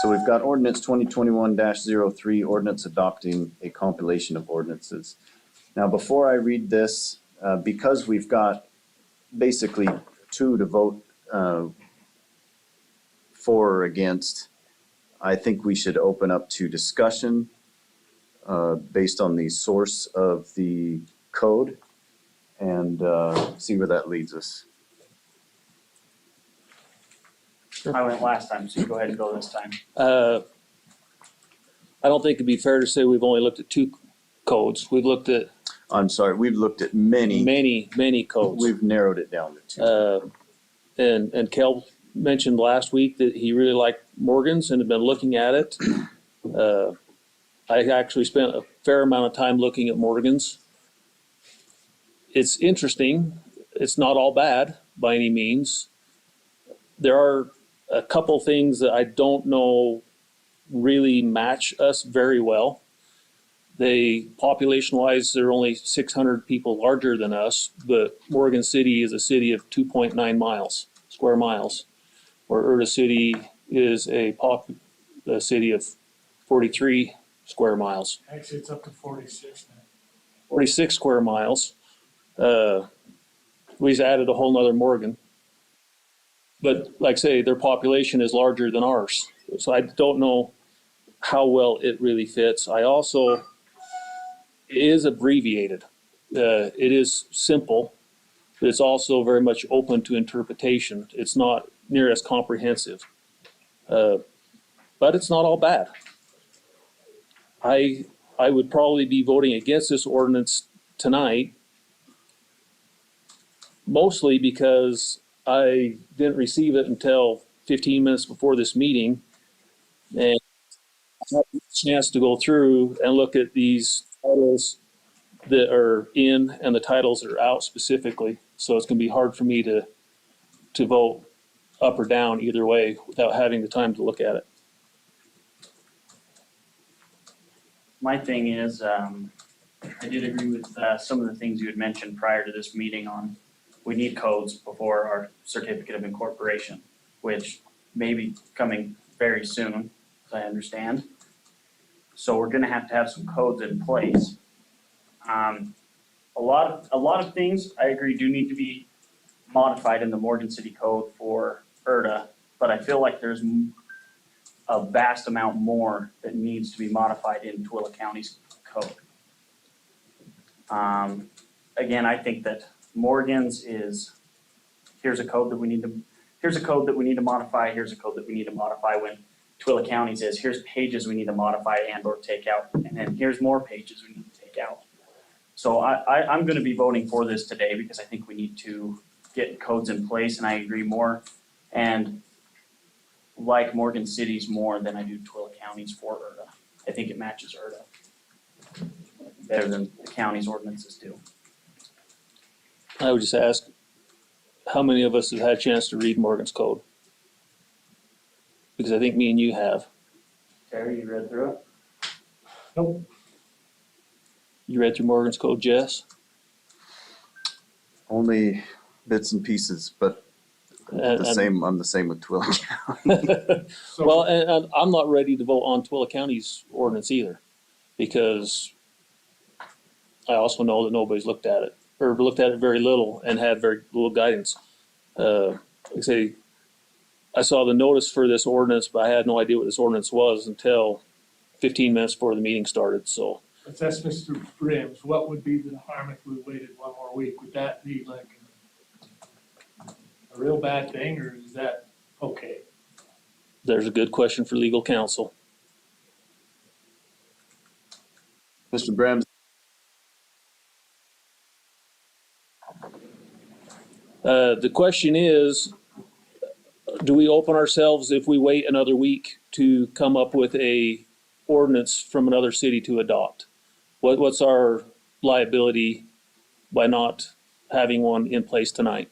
So we've got ordinance 2021-03, ordinance adopting a compilation of ordinances. Now, before I read this, because we've got basically two to vote for or against, I think we should open up to discussion based on the source of the code and see where that leads us. I went last time, so you go ahead and go this time. I don't think it'd be fair to say we've only looked at two codes. We've looked at I'm sorry, we've looked at many codes. We've narrowed it down to two. And Kel mentioned last week that he really liked Morgan's and had been looking at it. I actually spent a fair amount of time looking at Morgan's. It's interesting. It's not all bad by any means. There are a couple things that I don't know really match us very well. They, population-wise, they're only 600 people larger than us, but Morgan City is a city of 2.9 square miles, where Erda City is a city of 43 square miles. Actually, it's up to 46 now. 46 square miles. We just added a whole nother Morgan. But like I say, their population is larger than ours. So I don't know how well it really fits. It is abbreviated. It is simple, but it's also very much open to interpretation. It's not near as comprehensive. But it's not all bad. I would probably be voting against this ordinance tonight, mostly because I didn't receive it until 15 minutes before this meeting, and I had a chance to go through and look at these titles that are in and the titles that are out specifically. So it's going to be hard for me to vote up or down either way without having the time to look at it. My thing is, I did agree with some of the things you had mentioned prior to this meeting on we need codes before our certificate of incorporation, which may be coming very soon, as I understand. So we're gonna have to have some codes in place. A lot of things, I agree, do need to be modified in the Morgan City Code for Erda, but I feel like there's a vast amount more that needs to be modified in Tooele County's code. Again, I think that Morgan's is, here's a code that we need to modify, here's a code that we need to modify, when Tooele County's is, here's pages we need to modify and or take out, and then here's more pages we need to take out. So I'm gonna be voting for this today because I think we need to get codes in place, and I agree more and like Morgan City's more than I do Tooele County's for Erda. I think it matches Erda better than the county's ordinances do. I would just ask, how many of us have had a chance to read Morgan's code? Because I think me and you have. Terry, you read through it? Nope. You read through Morgan's code, Jess? Only bits and pieces, but I'm the same with Tooele County. Well, and I'm not ready to vote on Tooele County's ordinance either, because I also know that nobody's looked at it, or looked at it very little and had very little guidance. Like I say, I saw the notice for this ordinance, but I had no idea what this ordinance was until 15 minutes before the meeting started, so. If that's Mr. Brims, what would be the harm if we waited one more week? Would that be like a real bad thing, or is that okay? There's a good question for legal counsel. Mr. Brems, The question is, do we open ourselves if we wait another week to come up with a ordinance from another city to adopt? What's our liability by not having one in place tonight?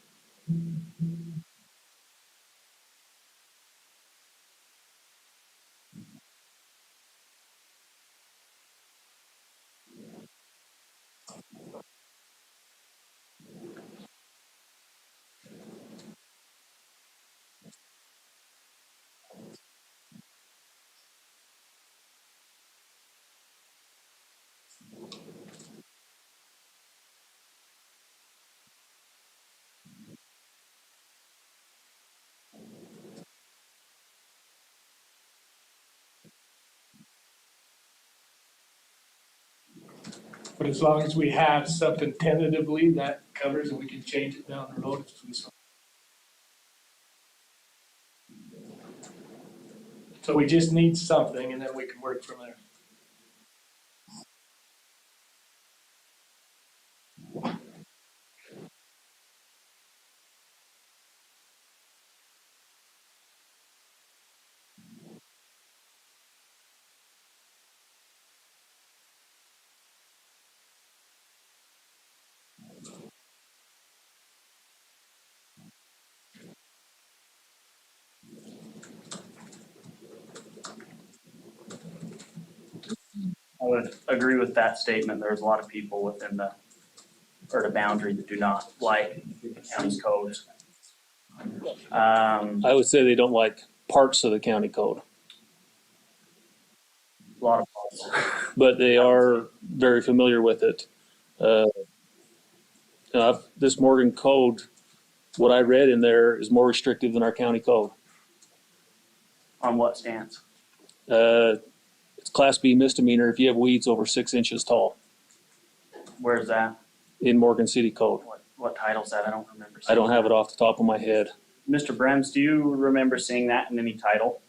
But as long as we have something tentatively that covers and we can change it down the road if we so. So we just need something and then we can work from there. I would agree with that statement. There's a lot of people within the Erda boundary that do not like the county's codes. A I would say they don't like parts of the county code, lot of folks. but they are very familiar with it. This Morgan code, what I read in there is more restrictive than our county code. On what stance? It's Class B misdemeanor if you have weeds over 6 inches tall Where's that? in Morgan City Code. What title's that? I don't remember. I don't seeing have that. it off the top of my head. Mr. Brems, do you remember seeing that in any title?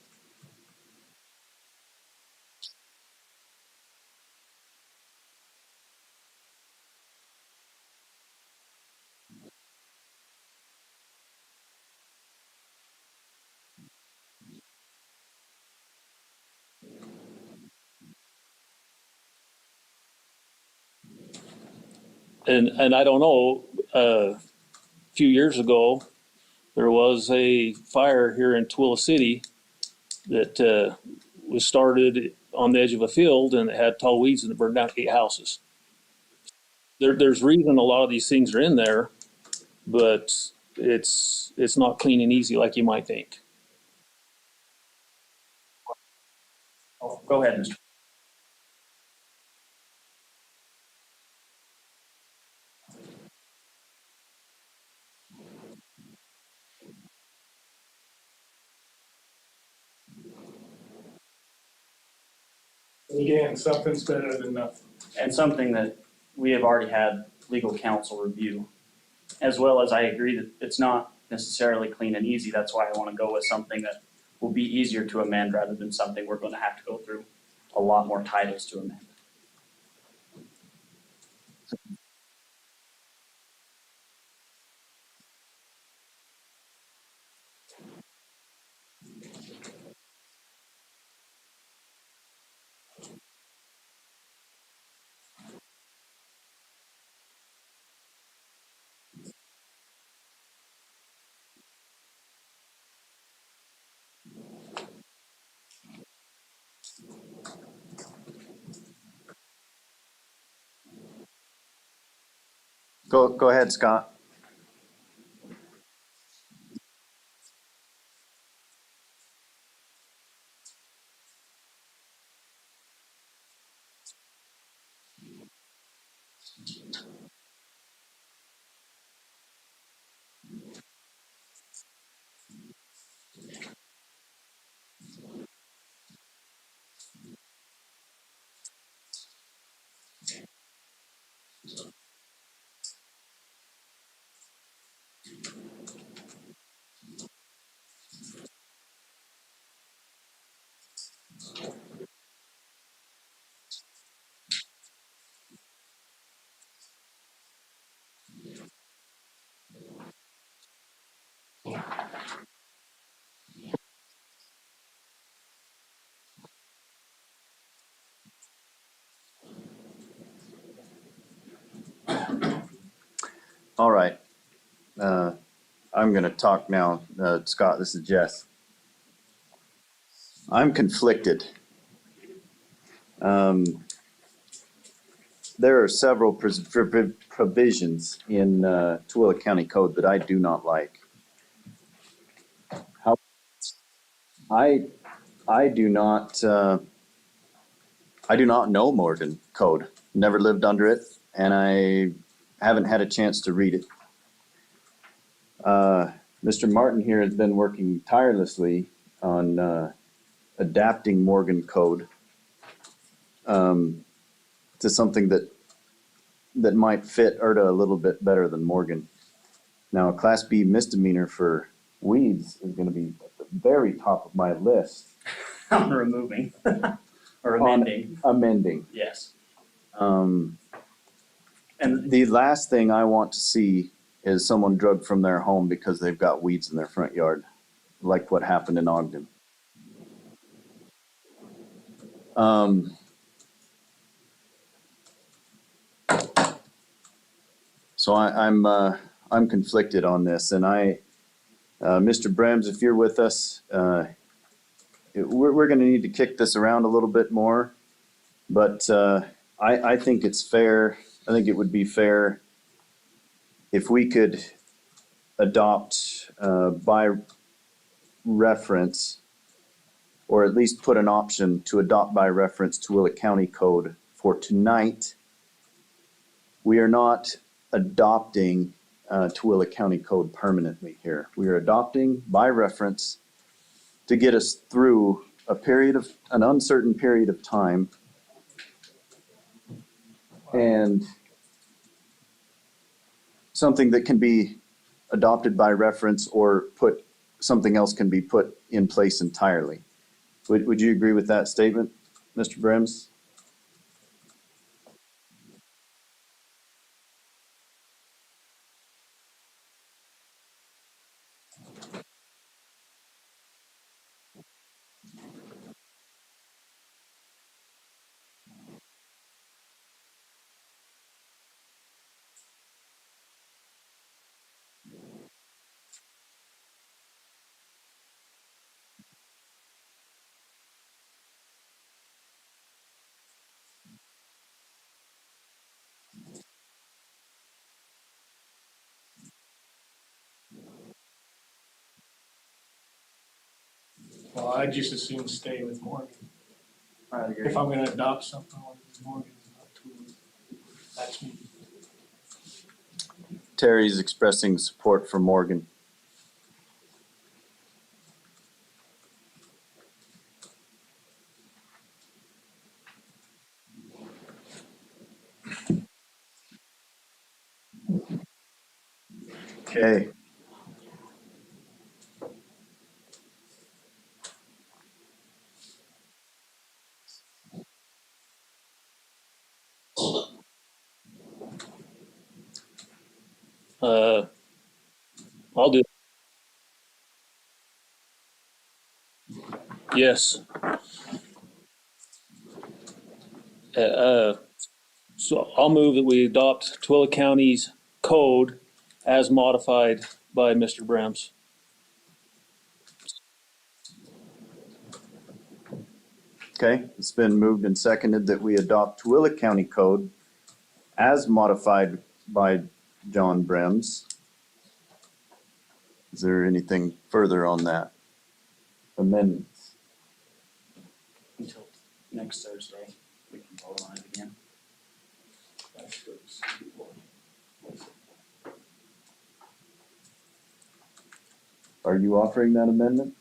And I don't know, a few years ago, there was a fire here in Tooele City that was started on the edge of a field and it had tall weeds and it burned down 8 houses. There's reason a lot of these things are in there, but it's not clean and easy like you might think. Oh, go ahead, Mr. Again, something's better than nothing. And something that we have already had legal counsel review, as well as I agree that it's not necessarily clean and easy. That's why I want to go with something that will be easier to amend rather than something we're going to have to go through a lot more titles to amend. go ahead, Scott. All right. I'm going to talk now. Scott, this is Jess. I'm conflicted. There are several provisions in Tooele County Code that I do not like. How I do not know Morgan Code. Never lived under it, and I haven't had a chance to read it. Mr. Martin here has been working tirelessly on adapting Morgan Code to something that might fit Erda a little bit better than Morgan. Now, a Class B misdemeanor for weeds is going to be at the very top of my list. On removing or amending, Amending. yes. And And the last thing I want to see is someone drugged from their home because they've got weeds in their front yard, like what happened in Ogden. So I'm conflicted on this, and Mr. Brems, if you're with us, we're going to need to kick this around a little bit more, but I think it's fair. I think it would be fair if we could adopt by reference, or at least put an option to adopt by reference Tooele County Code for tonight. We are not adopting Tooele County Code permanently here. We are adopting by reference to get us through an uncertain period of time, and something that can be adopted by reference, or something else can be put in place entirely. Would you agree with that statement, Mr. Brems? Well, I just as soon stay with Morgan. I agree. If I'm gonna adopt something, I want to use Morgan, not Tooele. That's me. Terry's expressing support for Morgan. Okay. I'll do, yes. So I'll move that we adopt Tooele County's code as modified by Mr. Brems. Okay, it's been moved and seconded that we adopt Tooele County Code as modified by John Brems. Is there anything further on that? Amendments? Until next Thursday, we can vote on it again. Are you offering that amendment?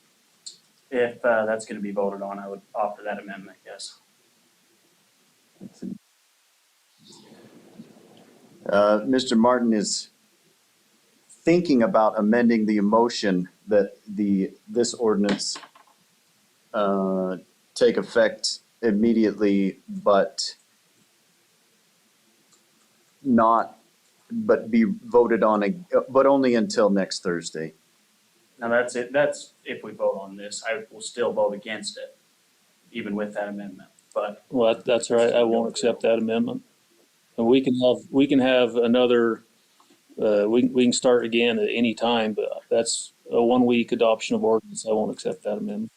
If that's gonna be voted on, I would offer that amendment, yes. Mr. Martin is thinking about amending the motion that this ordinance take effect immediately, but be voted on, but only until next Thursday. Now, that's it, that's if we vote on this, I will still vote against it, even with that amendment, but Well, that's right. I won't accept that amendment. And we can have another We can start again at any time, but that's a 1 week adoption of ordinance. I won't accept that amendment.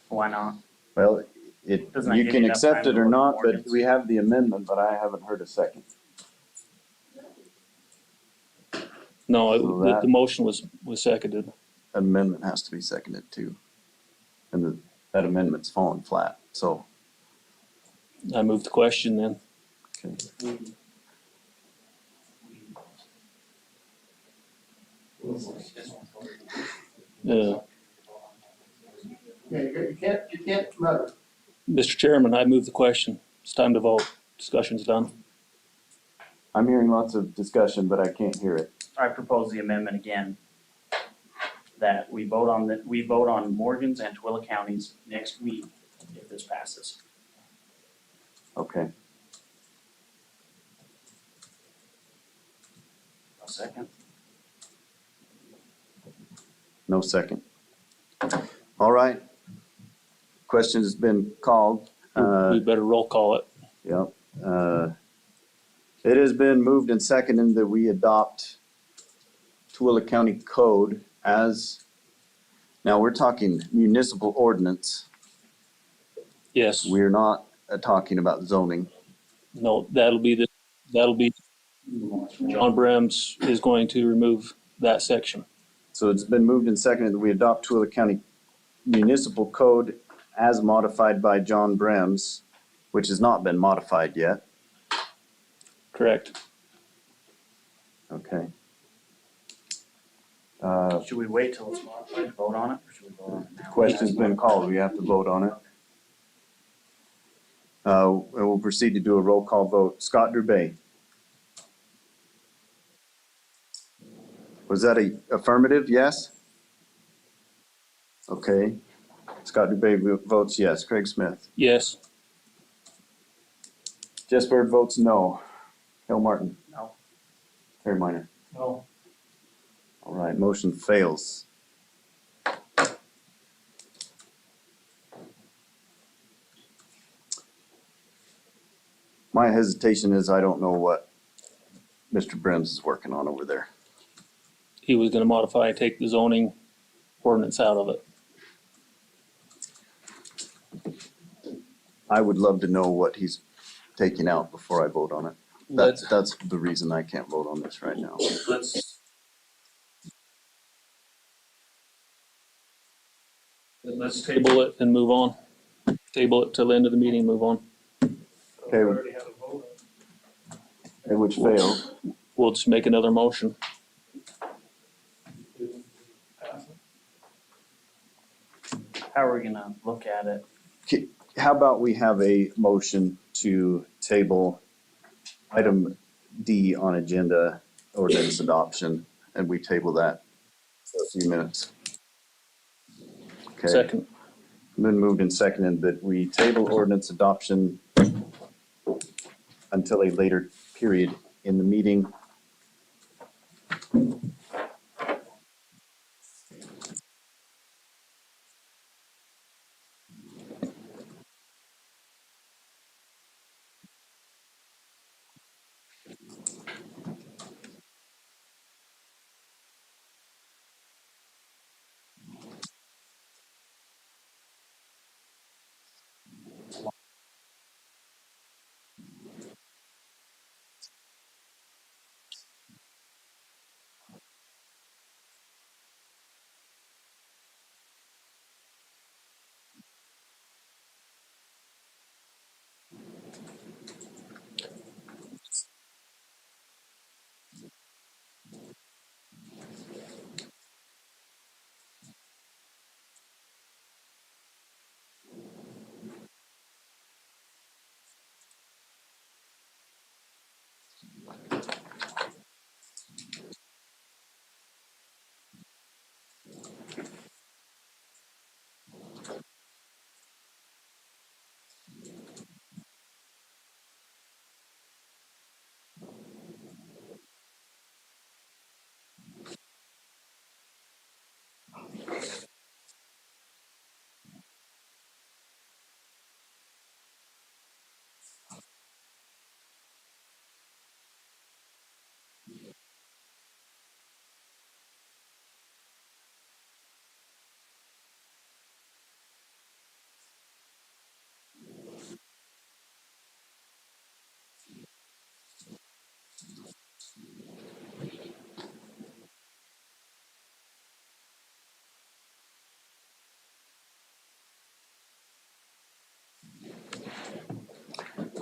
Why not? Well, Doesn't that you give can you enough accept time it to or look at not, but ordinance? we have the amendment, but I haven't heard a second. No, So the that- motion was seconded. Amendment has to be seconded too. And that amendment's falling flat, so. I moved the question then. Okay. Uh, Yeah, you can't mutter. Mr. Chairman, I move the question. It's time to vote. Discussion's done. I'm hearing lots of discussion, but I can't hear it. I propose the amendment again. That we vote on Morgan's and Twilla counties next week if this passes. Okay. A second. No second. All right. Question has been called. We better roll call it. Yep. It has been moved and seconded that we adopt Tooele County Code as, now we're talking municipal ordinance. Yes. We're not talking about zoning. No, that'll be John Brems is going to remove that section. So it's been moved and seconded that we adopt Tooele County Municipal Code as modified by John Brems, which has not been modified yet. Correct. Okay. Should we wait till it's modified to vote on it, or should we vote on it now? Question's been called. We have to vote on it. And we'll proceed to do a roll call vote. Scott Dubay. Was that a affirmative? Yes? Okay. Scott Dubay votes yes. Craig Smith. Yes. Jess Bird votes no. Hill Martin. No. Terry Minor. No, All right, motion fails. My hesitation is I don't know what Mr. Brems is working on over there. He was gonna modify and take the zoning ordinance out of it. I would love to know what he's taking out before I vote on it. Let's, That's the reason I can't vote on this right now. let's table it and move on. Table it till the end of the meeting, move on. we already had a vote on Which failed. We'll just make another motion. it. Pass it. How are we gonna look at it? How about we have a motion to table item D on agenda ordinance adoption, and we table that for a few minutes. Okay. Second. Been moved and seconded that we table ordinance adoption until a later period in the meeting.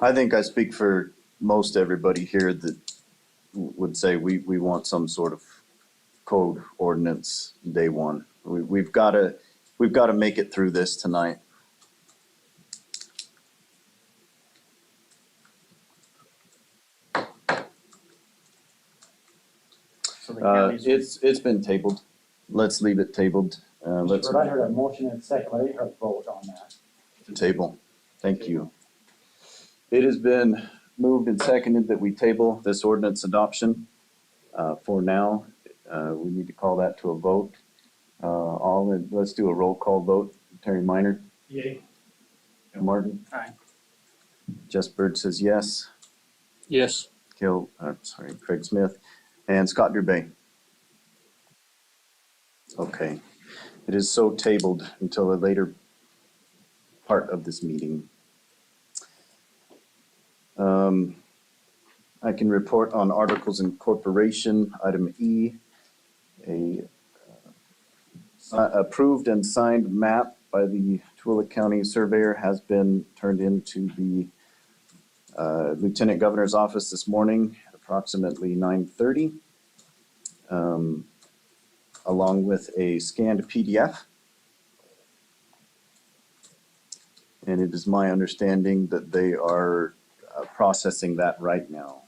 I think I speak for most everybody here that would say we want some sort of code ordinance day one. We've gotta make it through this tonight. So the county's. It's been tabled. Let's leave it tabled. Let's But I heard a motion and a second, but I didn't hear a vote on that. table. Thank you. It has been moved and seconded that we table this ordinance adoption. For now, we need to call that to a vote. Let's do a roll call vote. Terry Minor, Yay. Martin. Aye. Jess Bird says yes. Yes. Craig Smith, and Scott Durbay. Okay. It is so tabled until a later part of this meeting. I can report on articles in corporation, item E, approved and signed map by the Tooele County Surveyor has been turned into the Lieutenant Governor's office this morning, approximately 9:30, along with a scanned PDF. And it is my understanding that they are processing that right now.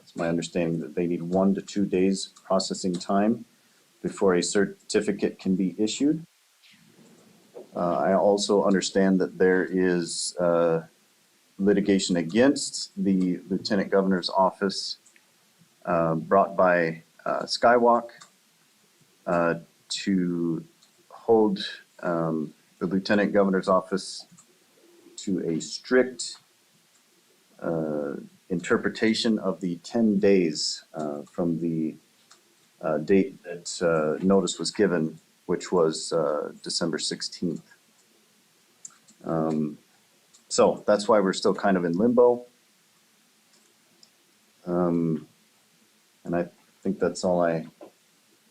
It's my understanding that they need 1 to 2 days processing time before a certificate can be issued. I also understand that there is litigation against the Lieutenant Governor's office brought by Skywalk to hold the Lieutenant Governor's office to a strict interpretation of the 10 days from the date that notice was given, which was December 16th. So that's why we're still kind of in limbo. And I think that's all I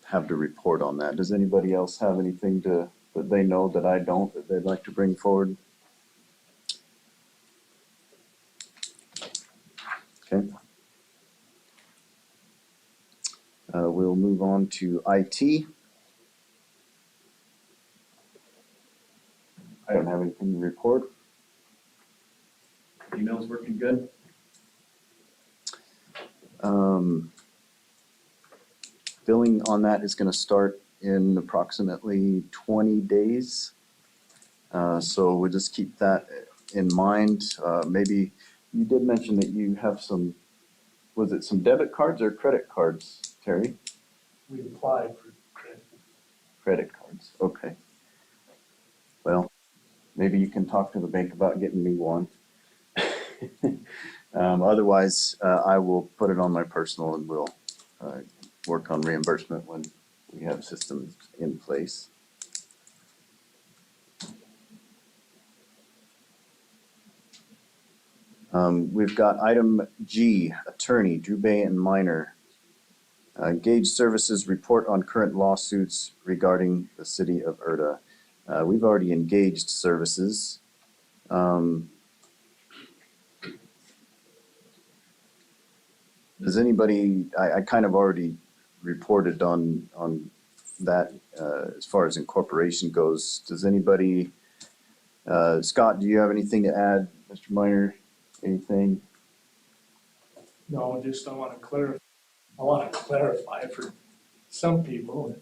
have to report on that. Does anybody else have anything that they know that I don't, that they'd like to bring forward? Okay. We'll move on to IT. I don't have anything to report. Email's working good. Billing on that is going to start in approximately 20 days. So we'll just keep that in mind. Maybe you did mention that you have some, was it some debit cards or credit cards, Terry? We applied for credit. Credit cards, okay. Well, maybe you can talk to the bank about getting me one. Otherwise, I will put it on my personal and we'll work on reimbursement when we have systems in place. We've got item G, attorney, Drew Bay and Minor. Engaged services report on current lawsuits regarding the city of Erda. We've already engaged services. Does anybody, I kind of already reported on that as far as incorporation goes. Does anybody, Scott, do you have anything to add? Mr. Minor, anything? No, just I want to clarify for some people that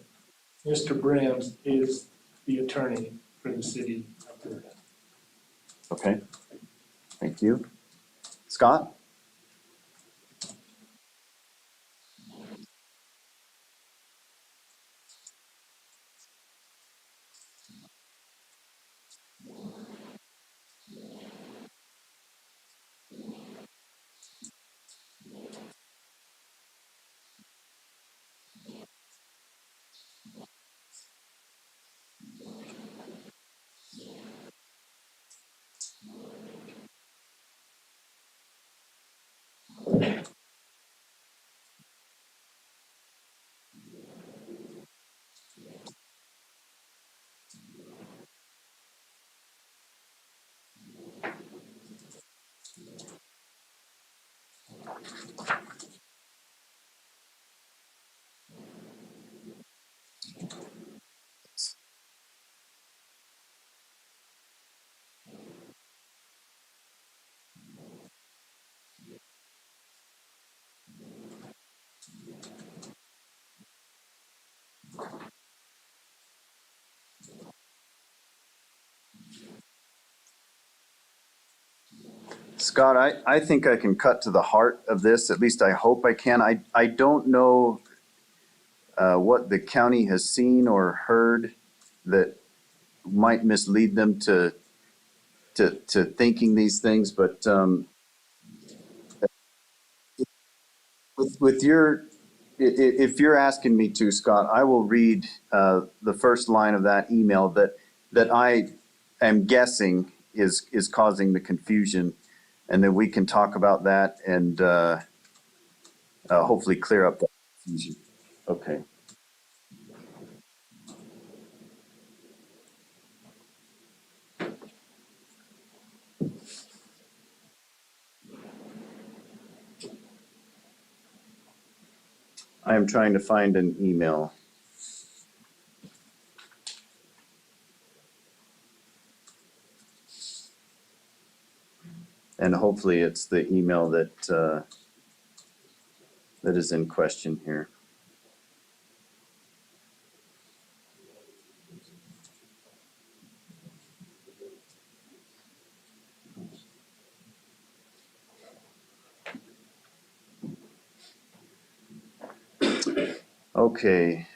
Mr. Brams is the attorney for the city of Erda. Okay, thank you. Scott? Scott, I think I can cut to the heart of this. At least I hope I can. I don't know what the county has seen or heard that might mislead them to thinking these things, but with your, if you're asking me to, Scott, I will read the first line of that email that I am guessing is causing the confusion, and then we can talk about that and hopefully clear up that confusion. Okay. I am trying to find an email. And hopefully it's the email that that is in question here. Okay,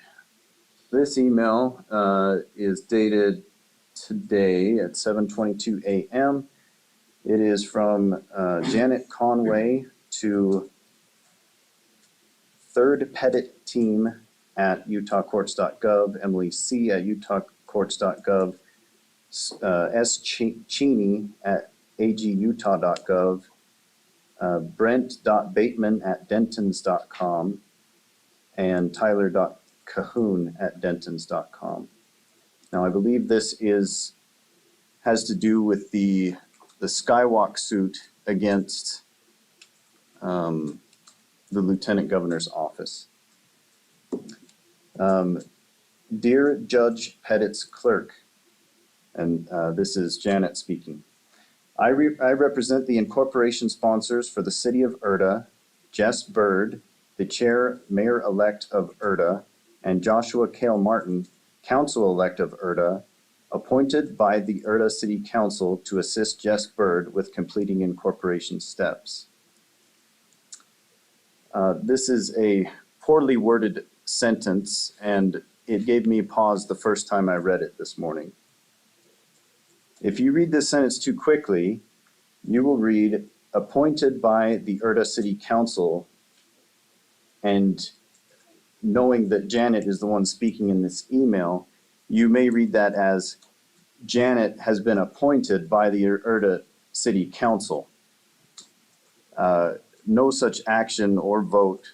this email is dated today at 7:22 a.m. It is from Janet Conway to Third Pettit Team at utahcourts.gov, Emily C. at utahcourts.gov, S. Cheney at agutah.gov, Brent.Bateman at dentons.com, and Tyler.Cahoon at dentons.com. Now, I believe this has to do with the Skywalk suit against the Lieutenant Governor's office. Dear Judge Pettit's clerk, and this is Janet speaking. I represent the incorporation sponsors for the city of Erda, Jess Bird, the chair mayor-elect of Erda, and Joshua Cale Martin, council-elect of Erda, appointed by the Erda City Council to assist Jess Bird with completing incorporation steps. This is a poorly worded sentence, and it gave me pause the first time I read it this morning. If you read this sentence too quickly, you will read appointed by the Erda City Council, and knowing that Janet is the one speaking in this email, you may read that as Janet has been appointed by the Erda City Council. No such action or vote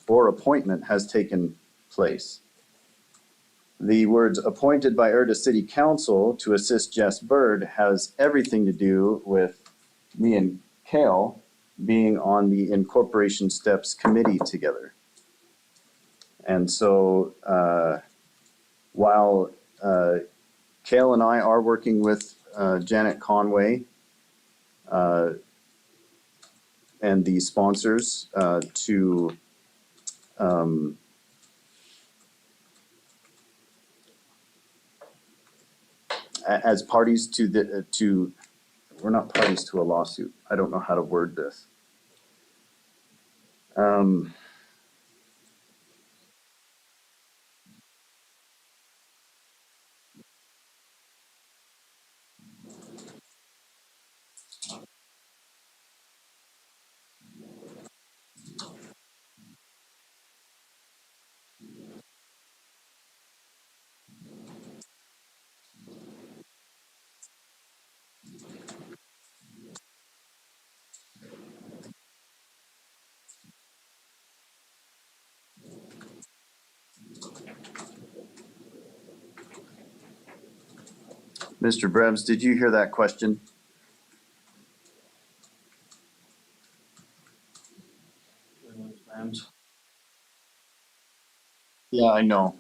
or appointment has taken place. The words appointed by Erda City Council to assist Jess Bird has everything to do with me and Cale being on the Incorporation Steps Committee together. And so while Cale and I are working with Janet Conway and the sponsors to as parties to we're not parties to a lawsuit. I don't know how to word this. Mr. Brebs, did you hear that question? Yeah, I know.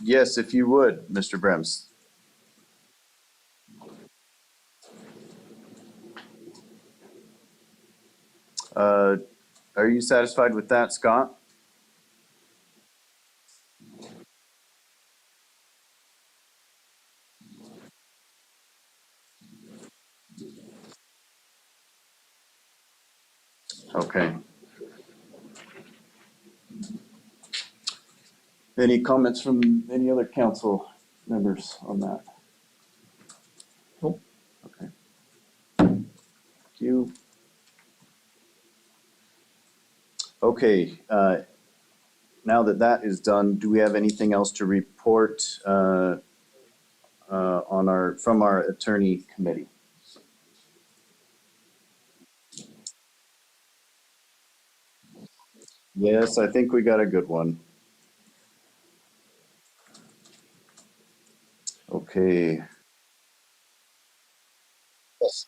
Yes, if you would, Mr. Brems. Uh, are you satisfied with that, Scott? Okay. Any comments from any other council members on that? Nope. Okay. Thank you. Okay, now that that is done, do we have anything else to report from our attorney committee? Yes, I think we got a good one. Okay. Yes.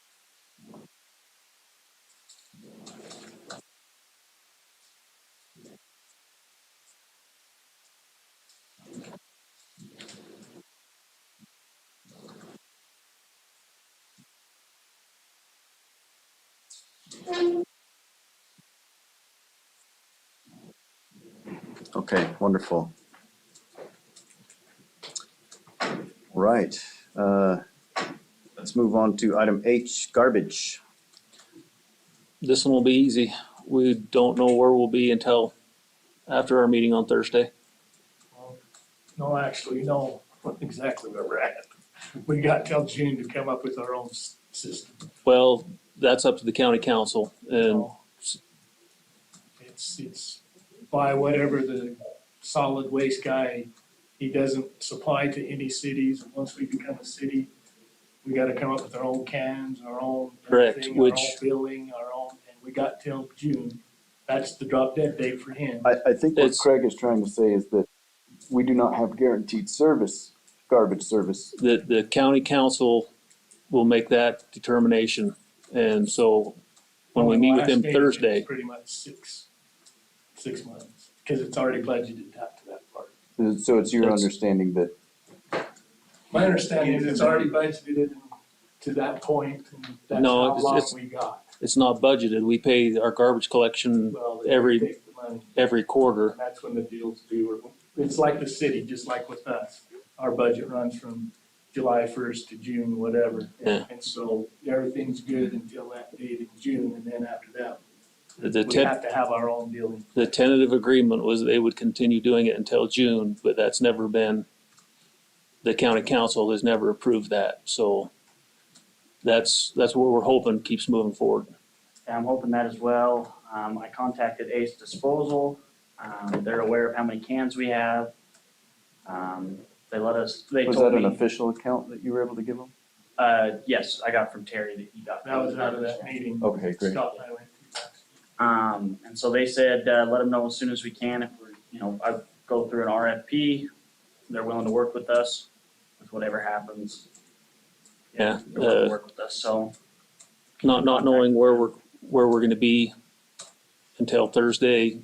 Okay, wonderful. Right. Let's move on to item H, garbage. This one will be easy. We don't know where we'll be until after our meeting on Thursday. No, actually, no, exactly where we're at. We got till June to come up with our own system. Well, that's up to the county council and So it's by whatever the solid waste guy, he doesn't supply to any cities. Once we become a city, we gotta come up with our own cans, our own Correct, everything, our own which- billing, our own, and we got till June. That's the drop dead date for him. I think what It's- Craig is trying to say is that we do not have guaranteed service, garbage service. the county council will make that determination. And so when we meet with him Last meeting, it was Thursday, pretty much 6 months, cause it's already budgeted up to that part. So it's your That's- understanding that, My understanding is it's already budgeted to that point, and that's No, how long it's- we got. it's not budgeted. We pay our garbage collection Well, they every- take the money, every quarter. and that's when the deals due. It's like the city, just like with us. Our budget runs from July 1st to June, whatever. Yeah. And so everything's good until that date in June, and then after that, The we have to have our own dealing. the tentative agreement was they would continue doing it until June, but that's never been, the county council has never approved that. So that's what we're hoping keeps moving forward. Yeah, I'm hoping that as well. I contacted Ace Disposal. They're aware of how many cans we have. They was told that an me, official account that you were able to give them? yes, I got from Terry that he got. That was out of that meeting. Okay, great. Scott and I went to. And so they said, let them know as soon as we can if we're, I go through an RFP. They're willing to work with us with whatever happens. Yeah, They're willing to work with us, so. Not knowing where we're gonna be until Thursday,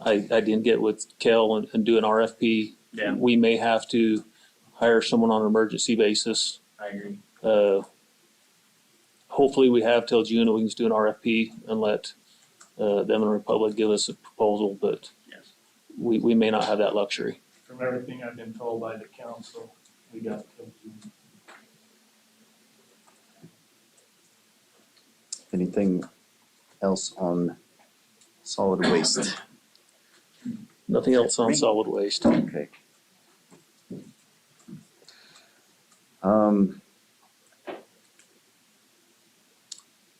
I didn't get with Kel and do an RFP. Yeah, We may have to hire someone on an emergency basis. I agree. Hopefully we have till June and we can just do an RFP and let them and Republic give us a proposal, but Yes. we may not have that luxury. From everything I've been told by the council, we got till June. Anything else on solid waste? Nothing else on solid waste. Okay.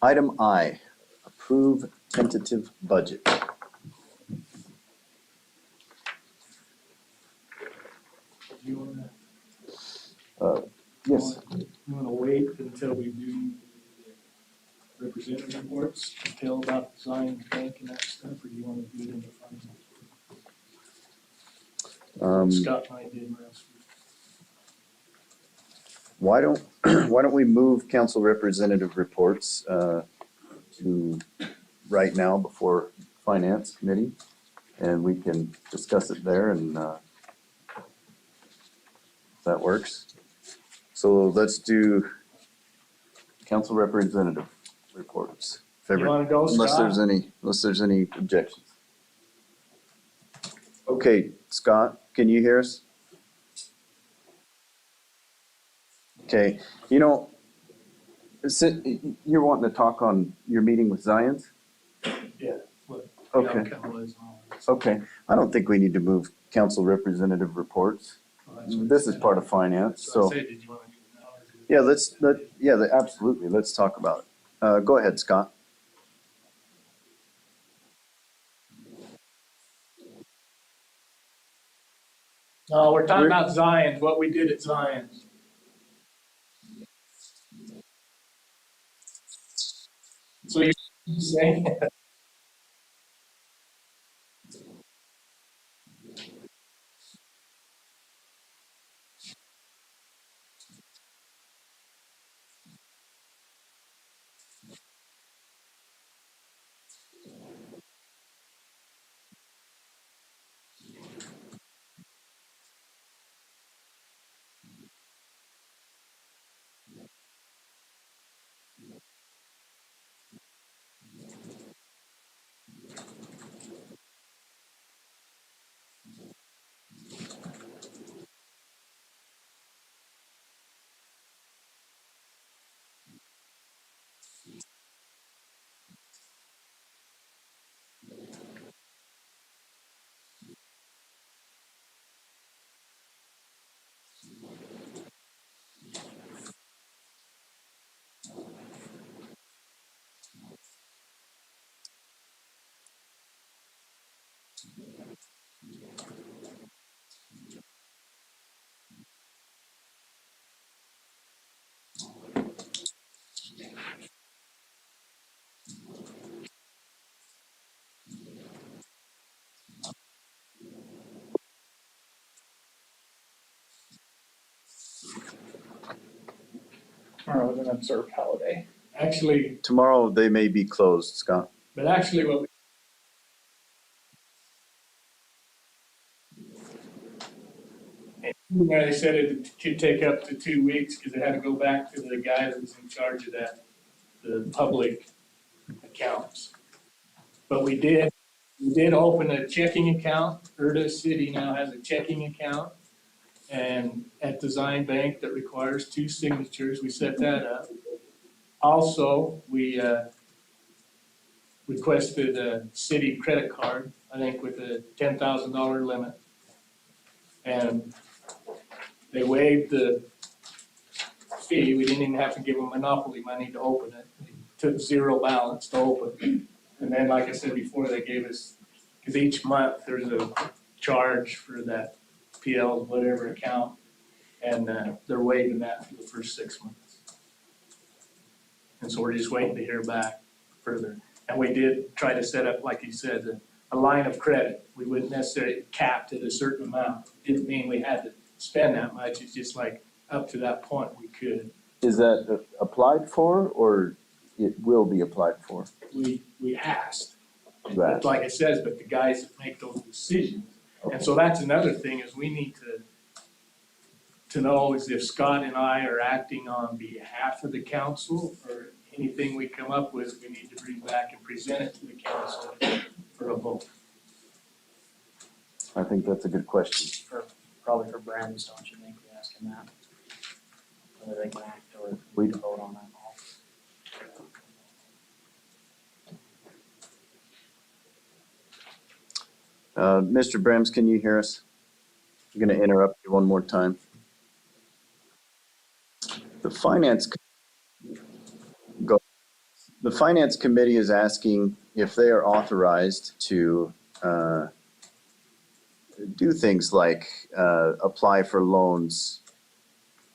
Item I, approve tentative budget. Do you wanna? Yes, You wanna wait until we do the representative reports, tell about the Zion Bank and that stuff, or do you wanna do it in the front? Scott and I did last week. why don't we move council representative reports to right now before finance committee? And we can discuss it there and That works. So let's do council representative reports. You wanna go, Unless there's Scott? unless there's any objections. Okay, Scott, can you hear us? Okay, you know, you're wanting to talk on your meeting with Zions? Yeah, what the Okay, outcome was and all that. okay. I don't think we need to move council representative reports. Well, that's what I This is said. part of finance, So I so, said, did you wanna do it now or do it? yeah, absolutely, let's talk about it. Go ahead, Scott. No, we're talking about Zions, what we did at Zions. So you're saying, Tomorrow is an observed holiday. actually, Tomorrow they may be closed, Scott. but actually what we where they said it could take up to 2 weeks because it had to go back to the guy that was in charge of that, the public accounts. But we did open a checking account. Erda City now has a checking account. And at Design Bank that requires 2 signatures, we set that up. Also, we requested a city credit card, I think with a $10,000 limit. And they waived the fee. We didn't even have to give them monopoly money to open it. They took zero balance to open. And then, like I said before, they gave us, because each month there's a charge for that PL whatever account. And they're waiving that for the first 6 months. And so we're just waiting to hear back further. And we did try to set up, like you said, a line of credit. We wouldn't necessarily cap it a certain amount. Didn't mean we had to spend that much. It's just like up to that point we could. Is that applied for, or it will be applied for? We asked. You asked. Like it says, but the guys that make those decisions. And so that's another thing is we need to know is if Scott and I are acting on behalf of the council or anything we come up with, we need to bring back and present it to the council for a vote. I think that's a good question. Probably for Brandon's, don't you think, we ask him that? Whether they can act or We- vote on that all. Mr. Brems, can you hear us? I'm gonna interrupt you one more time. The finance, go. The finance committee is asking if they are authorized to, do things like, apply for loans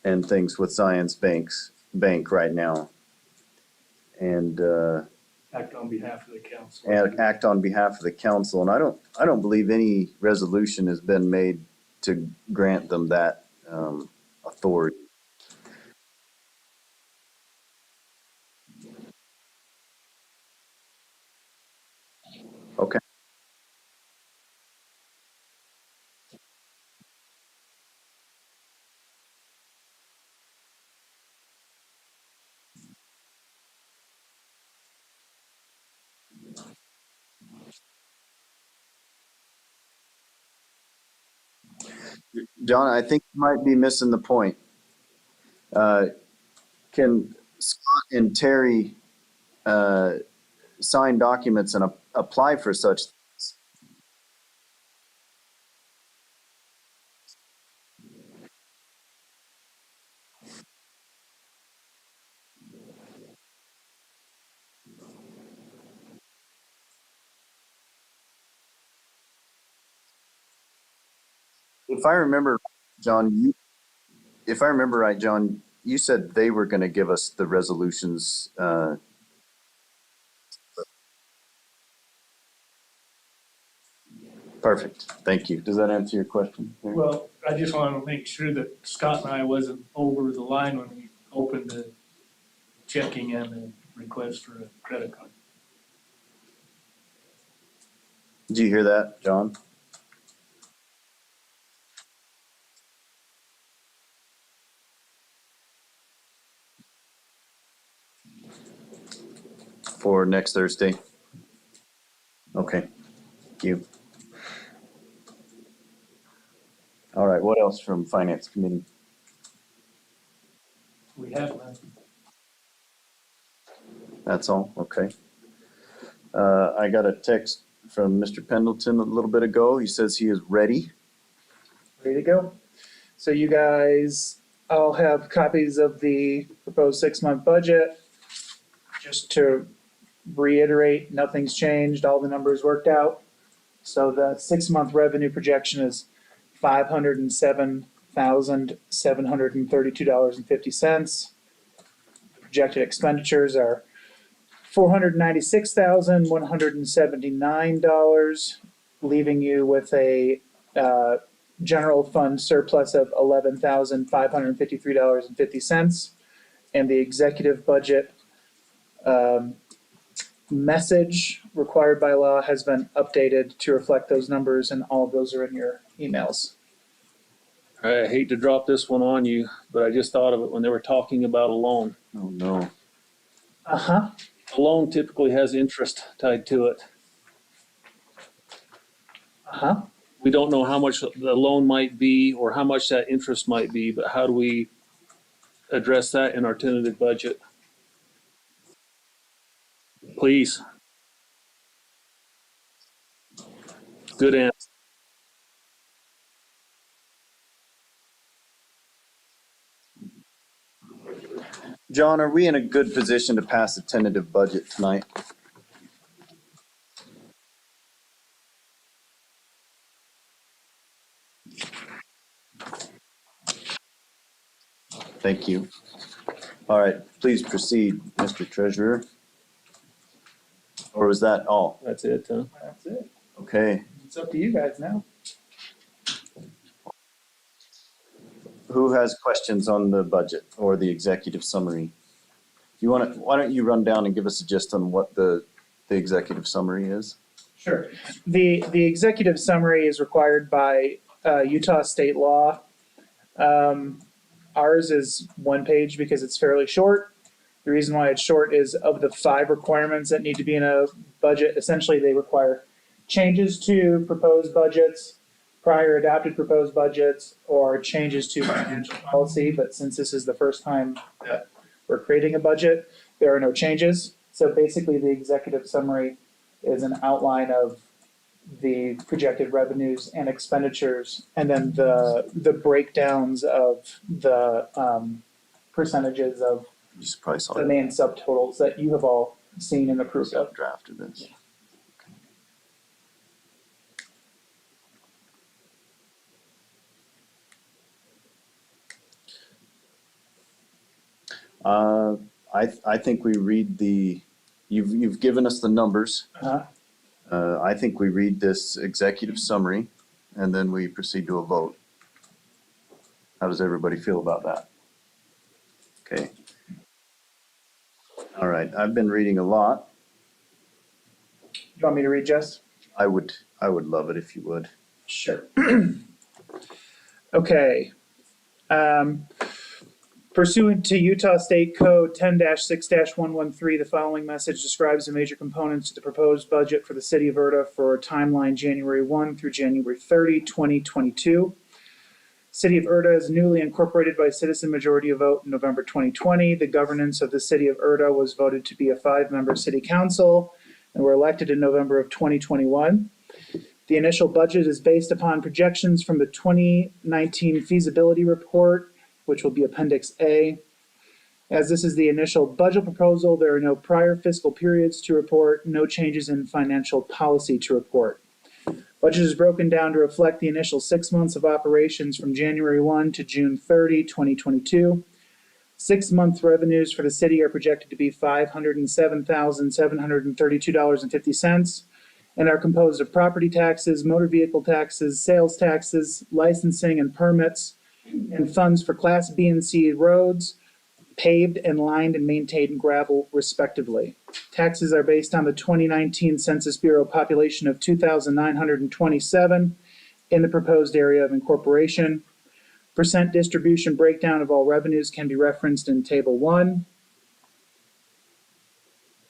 and things with Zions Bank right now. And, Act on behalf of the council. and act on behalf of the council. And I don't believe any resolution has been made to grant them that, authority. Okay. John, I think you might be missing the point. Uh, Can Scott and Terry sign documents and apply for such? If I remember, John, if I remember right, John, you said they were going to give us the resolutions. Perfect. Thank you. Does that answer your question? Well, I just wanted to make sure that Scott and I wasn't over the line when we opened the checking and the request for a credit card. Did you hear that, John? For next Thursday? Okay. Thank you. All right. What else from Finance Committee? We have none. That's all? Okay. I got a text from Mr. Pendleton a little bit ago. He says he is ready. Ready to go? So you guys all have copies of the proposed 6-month budget. Just to reiterate, nothing's changed, all the numbers worked out. So the 6-month revenue projection is $507,732.50. Projected expenditures are $496,179, leaving you with a general fund surplus of $11,553.50. And the executive budget message required by law has been updated to reflect those numbers, and all of those are in your emails. I hate to drop this one on you, but I just thought of it when they were talking about a loan. Oh, no. Uh-huh. A loan typically has interest tied to it. Uh-huh. We don't know how much the loan might be or how much that interest might be, but how do we address that in our tentative budget? Please. Good answer. John, are we in a good position to pass a tentative budget tonight? Thank you. All right, please proceed, Mr. Treasurer. Or was that all? That's it, huh? That's it. Okay. It's up to you guys now. Who has questions on the budget or the executive summary? Why don't you run down and give us a gist on what the executive summary is? Sure. The executive summary is required by Utah state law. Ours is 1 page because it's fairly short. The reason why it's short is of the 5 requirements that need to be in a budget, essentially they require changes to proposed budgets, prior adopted proposed budgets, or changes to financial policy. But since this is the first time that we're creating a budget, there are no changes. So basically the executive summary is an outline of the projected revenues and expenditures, and then the breakdowns of the percentages of You probably saw the main subtotals that you have all seen and approved of. drafted this. I think we read you've given us the numbers. Uh-huh. I think we read this executive summary and then we proceed to a vote. How does everybody feel about that? Okay. All right, I've been reading a lot. You want me to read, Jess? I would love it if you would. Sure. Okay. Pursuant to Utah State Code 10-6-113, the following message describes the major components to the proposed budget for the city of Erda for timeline January 1 through January 30, 2022. City of Erda is newly incorporated by citizen majority vote in November 2020. The governance of the City of Erda was voted to be a 5-member city council and were elected in November of 2021. The initial budget is based upon projections from the 2019 feasibility report, which will be Appendix A. As this is the initial budget proposal, there are no prior fiscal periods to report, no changes in financial policy to report. Budget is broken down to reflect the initial 6 months of operations from January 1 to June 30, 2022. 6-month revenues for the city are projected to be $507,732.50 and are composed of property taxes, motor vehicle taxes, sales taxes, licensing and permits, and funds for Class B and C roads, paved and lined and maintained gravel respectively. Taxes are based on the 2019 Census Bureau population of 2,927 in the proposed area of incorporation. Percent distribution breakdown of all revenues can be referenced in Table 1.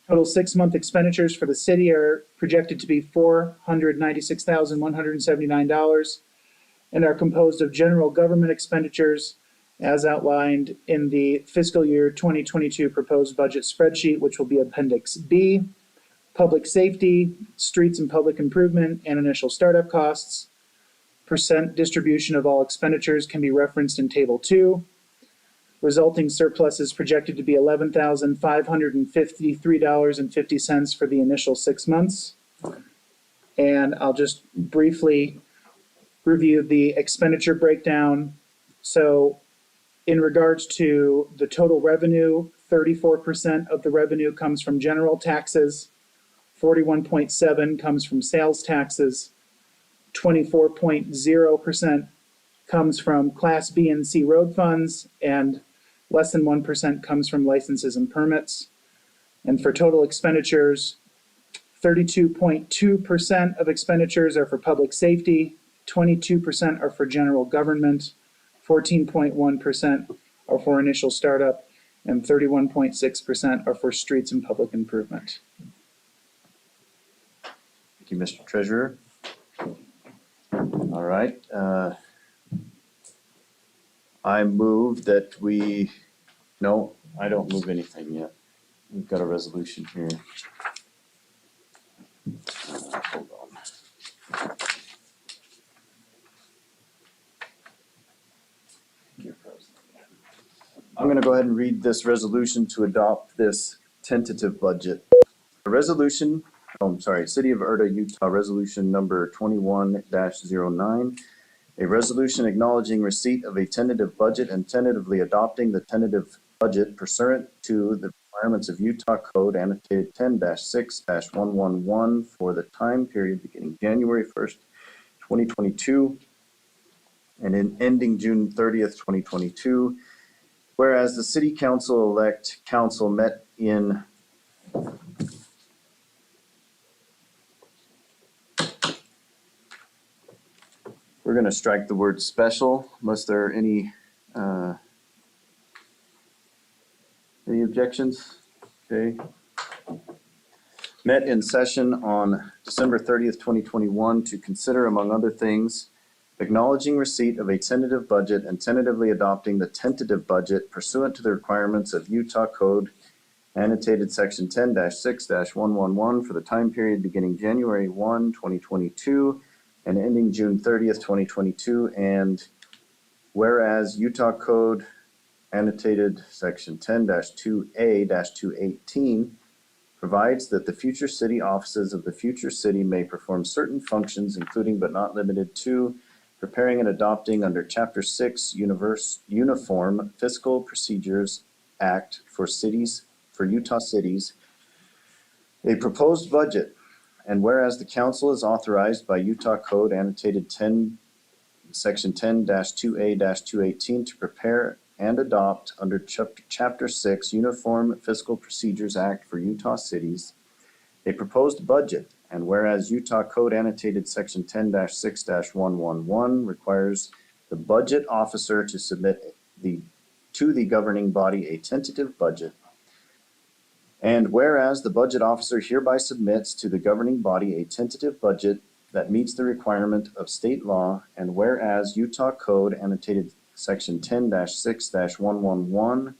Total 6-month expenditures for the city are projected to be $496,179 and are composed of general government expenditures as outlined in the fiscal year 2022 proposed budget spreadsheet, which will be Appendix B, public safety, streets and public improvement, and initial startup costs. Percent distribution of all expenditures can be referenced in Table 2. Resulting surplus is projected to be $11,553.50 for the initial 6 months. And I'll just briefly review the expenditure breakdown. So in regards to the total revenue, 34% of the revenue comes from general taxes, 41.7% comes from sales taxes, 24.0% comes from Class B and C road funds, and less than 1% comes from licenses and permits. And for total expenditures, 32.2% of expenditures are for public safety, 22% are for general government, 14.1% are for initial startup, and 31.6% are for streets and public improvement. Thank you, Mr. Treasurer. All right. I move that no, I don't move anything yet. We've got a resolution here. Hold on. I'm going to go ahead and read this resolution to adopt this tentative budget. A resolution, City of Erda, Utah, resolution number 21-09. A resolution acknowledging receipt of a tentative budget and tentatively adopting the tentative budget pursuant to the requirements of Utah Code annotated 10-6-111 for the time period beginning January 1st, 2022 and ending June 30th, 2022. Whereas the City Council-elect Council met in we're going to strike the word special unless there are any objections. Okay. Met in session on December 30th, 2021 to consider, among other things, acknowledging receipt of a tentative budget and tentatively adopting the tentative budget pursuant to the requirements of Utah Code annotated section 10-6-111 for the time period beginning January 1, 2022 and ending June 30th, 2022. And whereas Utah Code annotated section 10-2A-218 provides that the future city offices of the future city may perform certain functions, including but not limited to preparing and adopting under Chapter 6 Uniform Fiscal Procedures Act for Utah cities, a proposed budget. And whereas the council is authorized by Utah Code annotated section 10-2A-218 to prepare and adopt under Chapter 6 Uniform Fiscal Procedures Act for Utah cities, a proposed budget. And whereas Utah Code annotated section 10-6-111 requires the budget officer to submit to the governing body a tentative budget. And whereas the budget officer hereby submits to the governing body a tentative budget that meets the requirement of state law, and whereas Utah Code annotated section 10-6-111,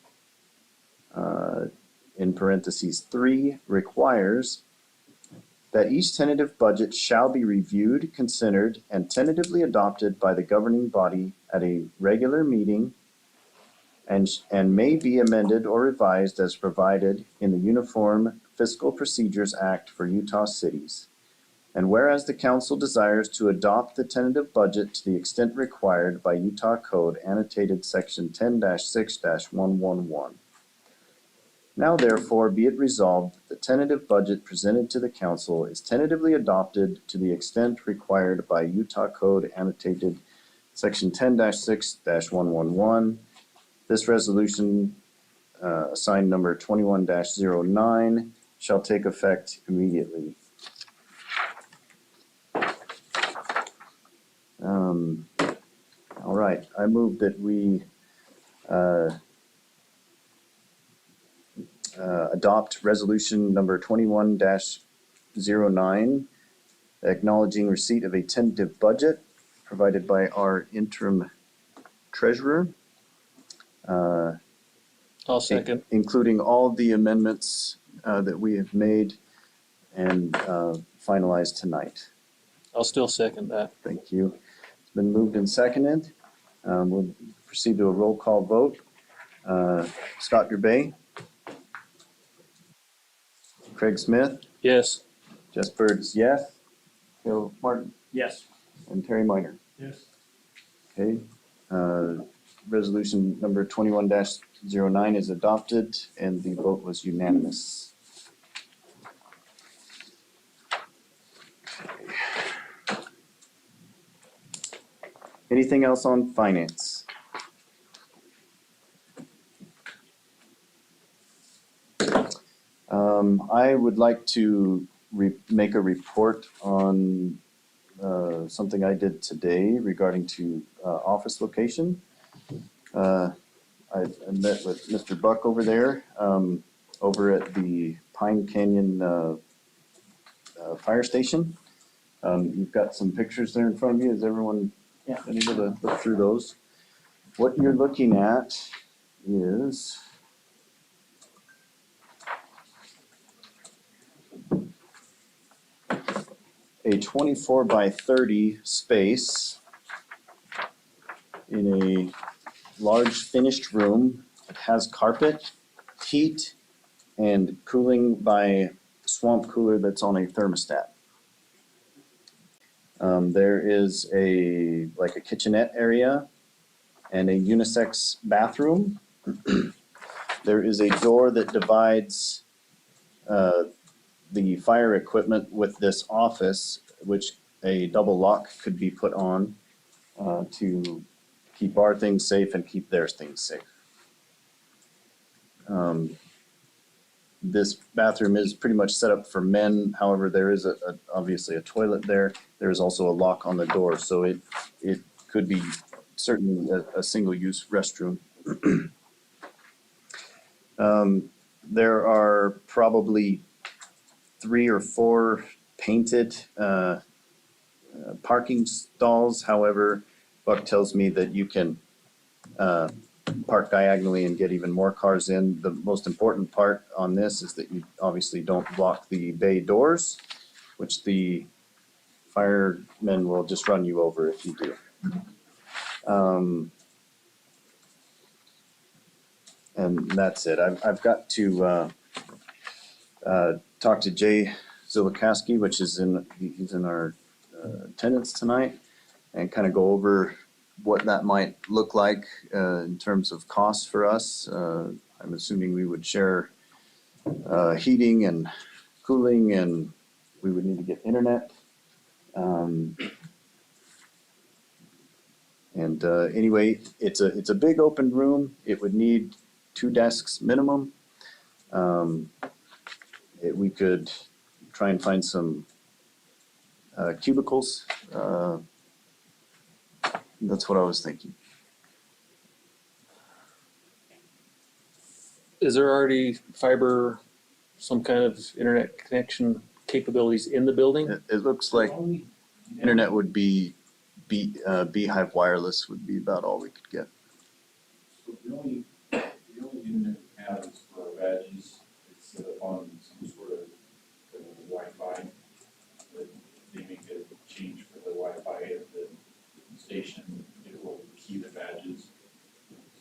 in parentheses 3, requires that each tentative budget shall be reviewed, considered, and tentatively adopted by the governing body at a regular meeting and may be amended or revised as provided in the Uniform Fiscal Procedures Act for Utah cities. And whereas the council desires to adopt the tentative budget to the extent required by Utah Code annotated section 10-6-111. Now therefore be it resolved that the tentative budget presented to the council is tentatively adopted to the extent required by Utah Code annotated section 10-6-111. This resolution, assigned number 21-09, shall take effect immediately. All right, I move that we adopt resolution number 21-09, acknowledging receipt of a tentative budget provided by our interim treasurer. I'll second. Including all the amendments that we have made and finalized tonight. I'll still second that. Thank you. It's been moved and seconded. We'll proceed to a roll call vote. Scott Gerbay. Craig Smith. Yes. Jess Bird is yes. Phil Martin Yes. and Terry Minor. Yes. Okay. Resolution number 21-09 is adopted and the vote was unanimous. Anything else on finance? I would like to make a report on something I did today regarding to office location. I met with Mr. Buck over there, over at the Pine Canyon Fire Station. You've got some pictures there in front of you. Is everyone been able to look through those? What you're looking at is a 24 by 30 space in a large finished room. It has carpet, heat, and cooling by swamp cooler that's on a thermostat. There is a kitchenette area and a unisex bathroom. There is a door that divides the fire equipment with this office, which a double lock could be put on to keep our things safe and keep their things safe. This bathroom is pretty much set up for men. However, there is obviously a toilet there. There is also a lock on the door, so it could be certainly a single-use restroom. There are probably 3 or 4 painted parking stalls. However, Buck tells me that you can park diagonally and get even more cars in. The most important part on this is that you obviously don't block the bay doors, which the firemen will just run you over if you do. And that's it. I've got to talk to Jay Zilikaski, which is he's in our attendance tonight, and kind of go over what that might look like in terms of costs for us. I'm assuming we would share heating and cooling, and we would need to get internet. Anyway, it's a big open room. It would need 2 desks minimum. We could try and find some cubicles. That's what I was thinking. Is there already fiber, some kind of internet connection capabilities in the building? It looks like Internet would be, Beehive Wireless would be about all we could get. So the only internet we have is for our badges. It's set up on some sort of Wi-Fi. But they make a change for the Wi-Fi at the station. It will key the badges.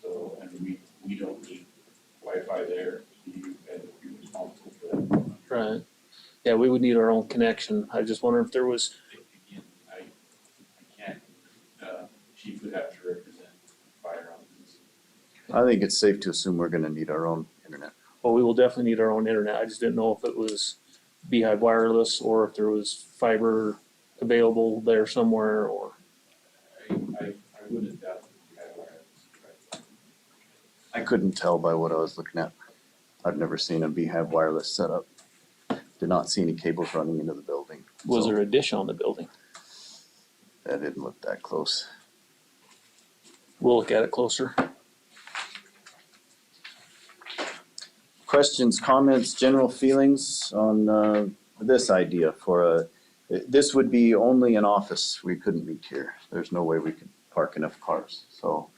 So, and we don't need Wi-Fi there. You guys would be responsible for that. Right. Yeah, we would need our own connection. I just wonder if there was, Again, I can't, chief would have to represent fire on this. I think it's safe to assume we're gonna need our own internet. well, we will definitely need our own internet. I just didn't know if it was Beehive Wireless or if there was fiber available there somewhere or. I wouldn't doubt that we have wireless. I couldn't tell by what I was looking at. I've never seen a Beehive Wireless setup. Did not see any cables running into the building. Was So there a dish on the building? that didn't look that close. We'll look at it closer. Questions, comments, general feelings on this idea for a, this would be only an office. We couldn't meet here. There's no way we could park enough cars. So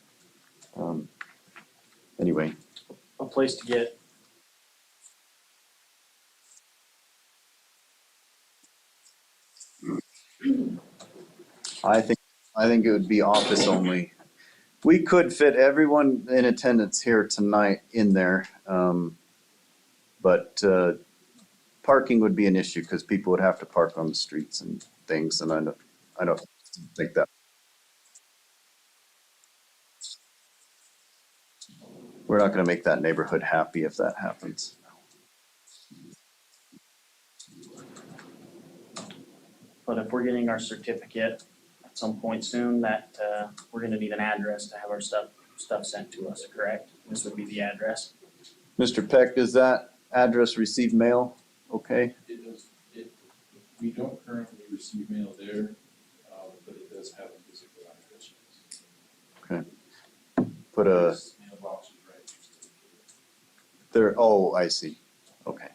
anyway, A place to get I think it would be office only. We could fit everyone in attendance here tonight in there. But parking would be an issue because people would have to park on the streets and things, and I don't think that. We're not gonna make that neighborhood happy if that happens. But if we're getting our certificate at some point soon, that we're gonna need an address to have our stuff sent to us, correct? This would be the address. Mr. Peck, does that address receive mail? Okay, It does, we don't currently receive mail there, but it does have a physical address. put a, This mailbox is right next to it. there, oh, I see. Okay.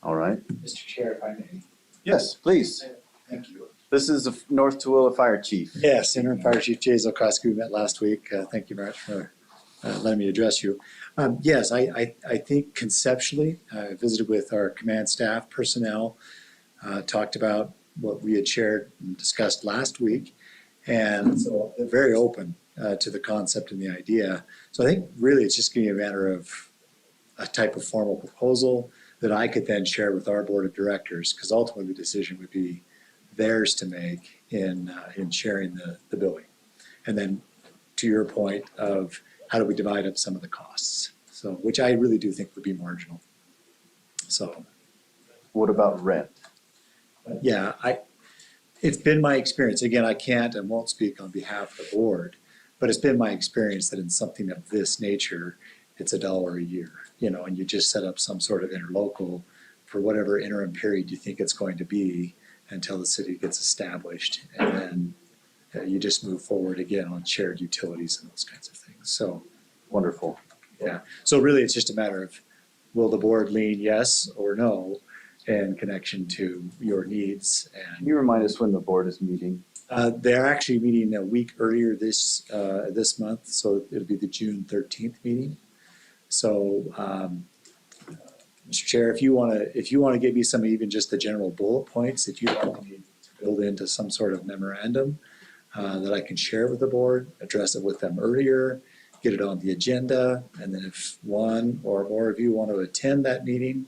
All right. Mr. Chair, if I may. Yes, please. Thank you. This is the North Tooele Fire Chief. Yes, Interim Fire Chief Jay Zolkowski, we met last week. Thank you very much for letting me address you. Yes, I think conceptually, I visited with our command staff personnel, talked about what we had shared and discussed last week. And so they're very open to the concept and the idea. So I think really it's just gonna be a matter of a type of formal proposal that I could then share with our board of directors, because ultimately the decision would be theirs to make in sharing the building. And then to your point of how do we divide up some of the costs? So, which I really do think would be marginal. So, What about rent? yeah, it's been my experience, again, I can't and won't speak on behalf of the board, but it's been my experience that in something of this nature, it's $1 a year, and you just set up some sort of interlocal for whatever interim period you think it's going to be until the city gets established. And then you just move forward again on shared utilities and those kinds of things. So, Wonderful. yeah. So really, it's just a matter of, will the board lean yes or no in connection to your needs? Can And you remind us when the board is meeting? they're actually meeting a week earlier this month, so it'll be the June 13th meeting. So, Mr. Chair, if you want to give me some, even just the general bullet points, if you want me to build into some sort of memorandum that I can share with the board, address it with them earlier, get it on the agenda, and then if one or more of you want to attend that meeting,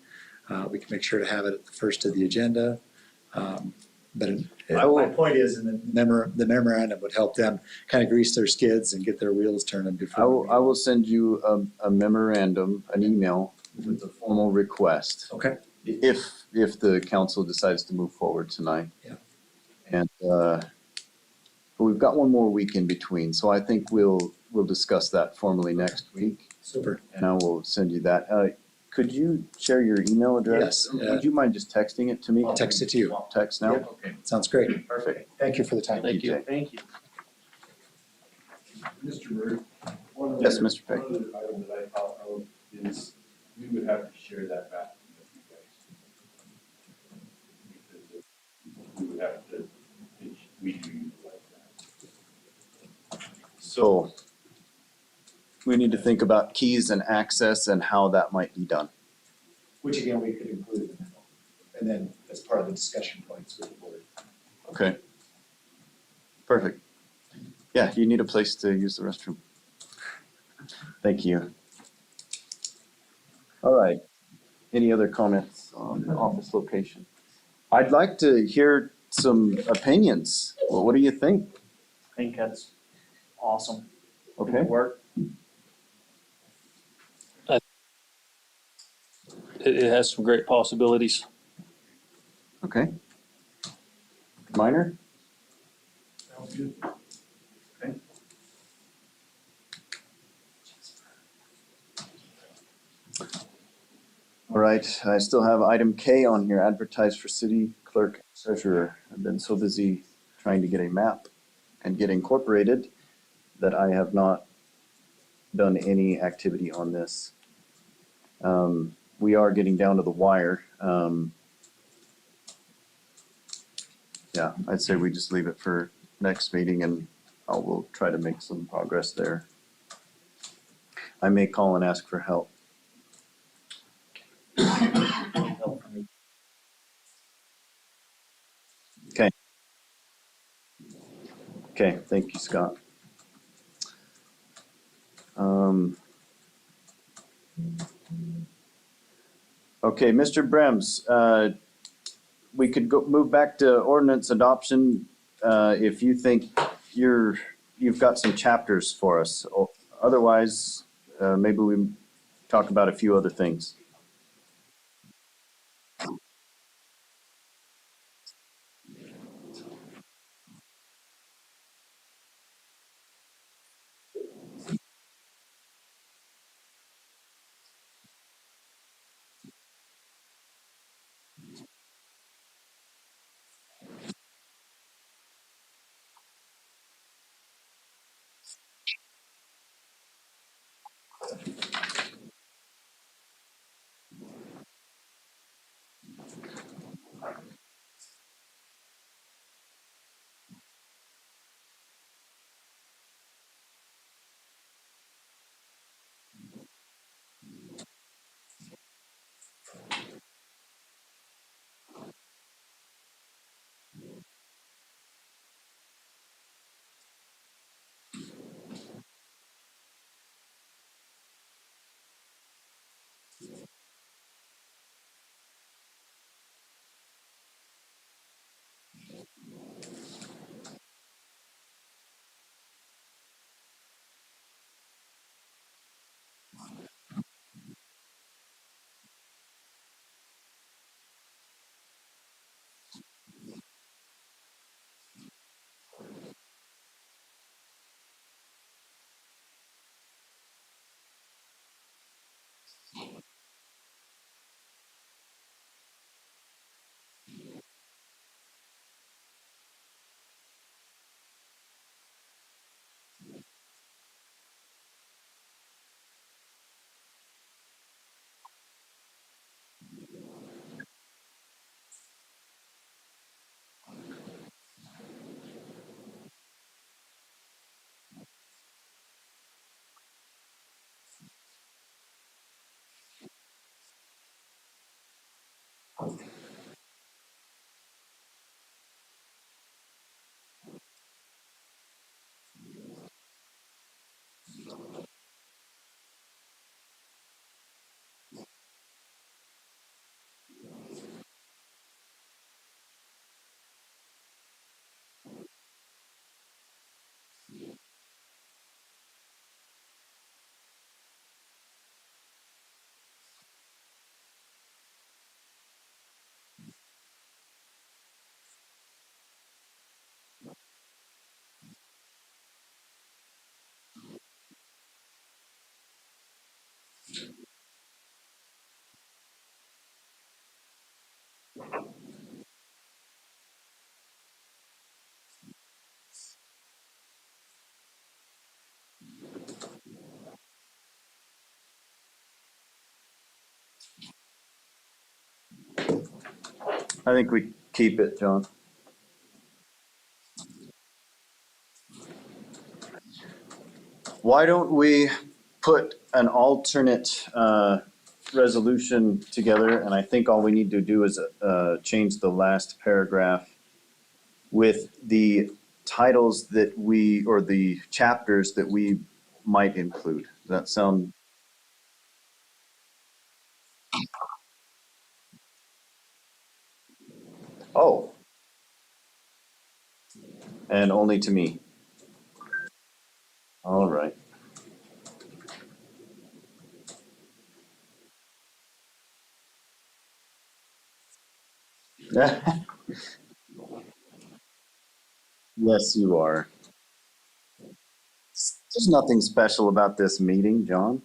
we can make sure to have it at the first of the agenda. But my point is, in the memorandum would help them kind of grease their skids and get their wheels turning before. I will send you a memorandum, an email with a formal request. Okay. If the council decides to move forward tonight. Yeah. And but we've got one more week in between, so I think we'll discuss that formally next week. Super. And I will send you that. Could you share your email address? Yes. Would you mind just texting it to me? I'll text it to you. Text now? Yeah. Okay, Sounds great. perfect. Thank you for the time. Thank you. Jay. Thank you. Mr. Bird, one other. Yes, Mr. Peck. One other item that I thought of is we would have to share that back with you we would have to, we do utilize that. So we need to think about keys and access and how that might be done. Which again, we could include in the memo. And then as part of the discussion points with the board. Okay. Perfect. Yeah, you need a place to use the restroom. Thank you. All right. Any other comments on the office location? I'd like to hear some opinions. Well, what do you think? I think that's awesome. Okay. Good work. It has some great possibilities. Okay. Minor? Sounds good. All right, I still have item K on here, advertise for city clerk treasurer. I've been so busy trying to get a map and get incorporated that I have not done any activity on this. We are getting down to the wire. Yeah, I'd say we just leave it for next meeting and we'll try to make some progress there. I may call and ask for help. Okay, thank you, Scott. Okay, Mr. Brems, we could move back to ordinance adoption, if you think you've got some chapters for us. Otherwise, maybe we talk about a few other things. I think we keep it, John. Why don't we put an alternate resolution together? And I think all we need to do is change the last paragraph with the titles that we, or the chapters that we might include. Does that sound? Oh, and only to me. All right. Yes, you are. There's nothing special about this meeting, John.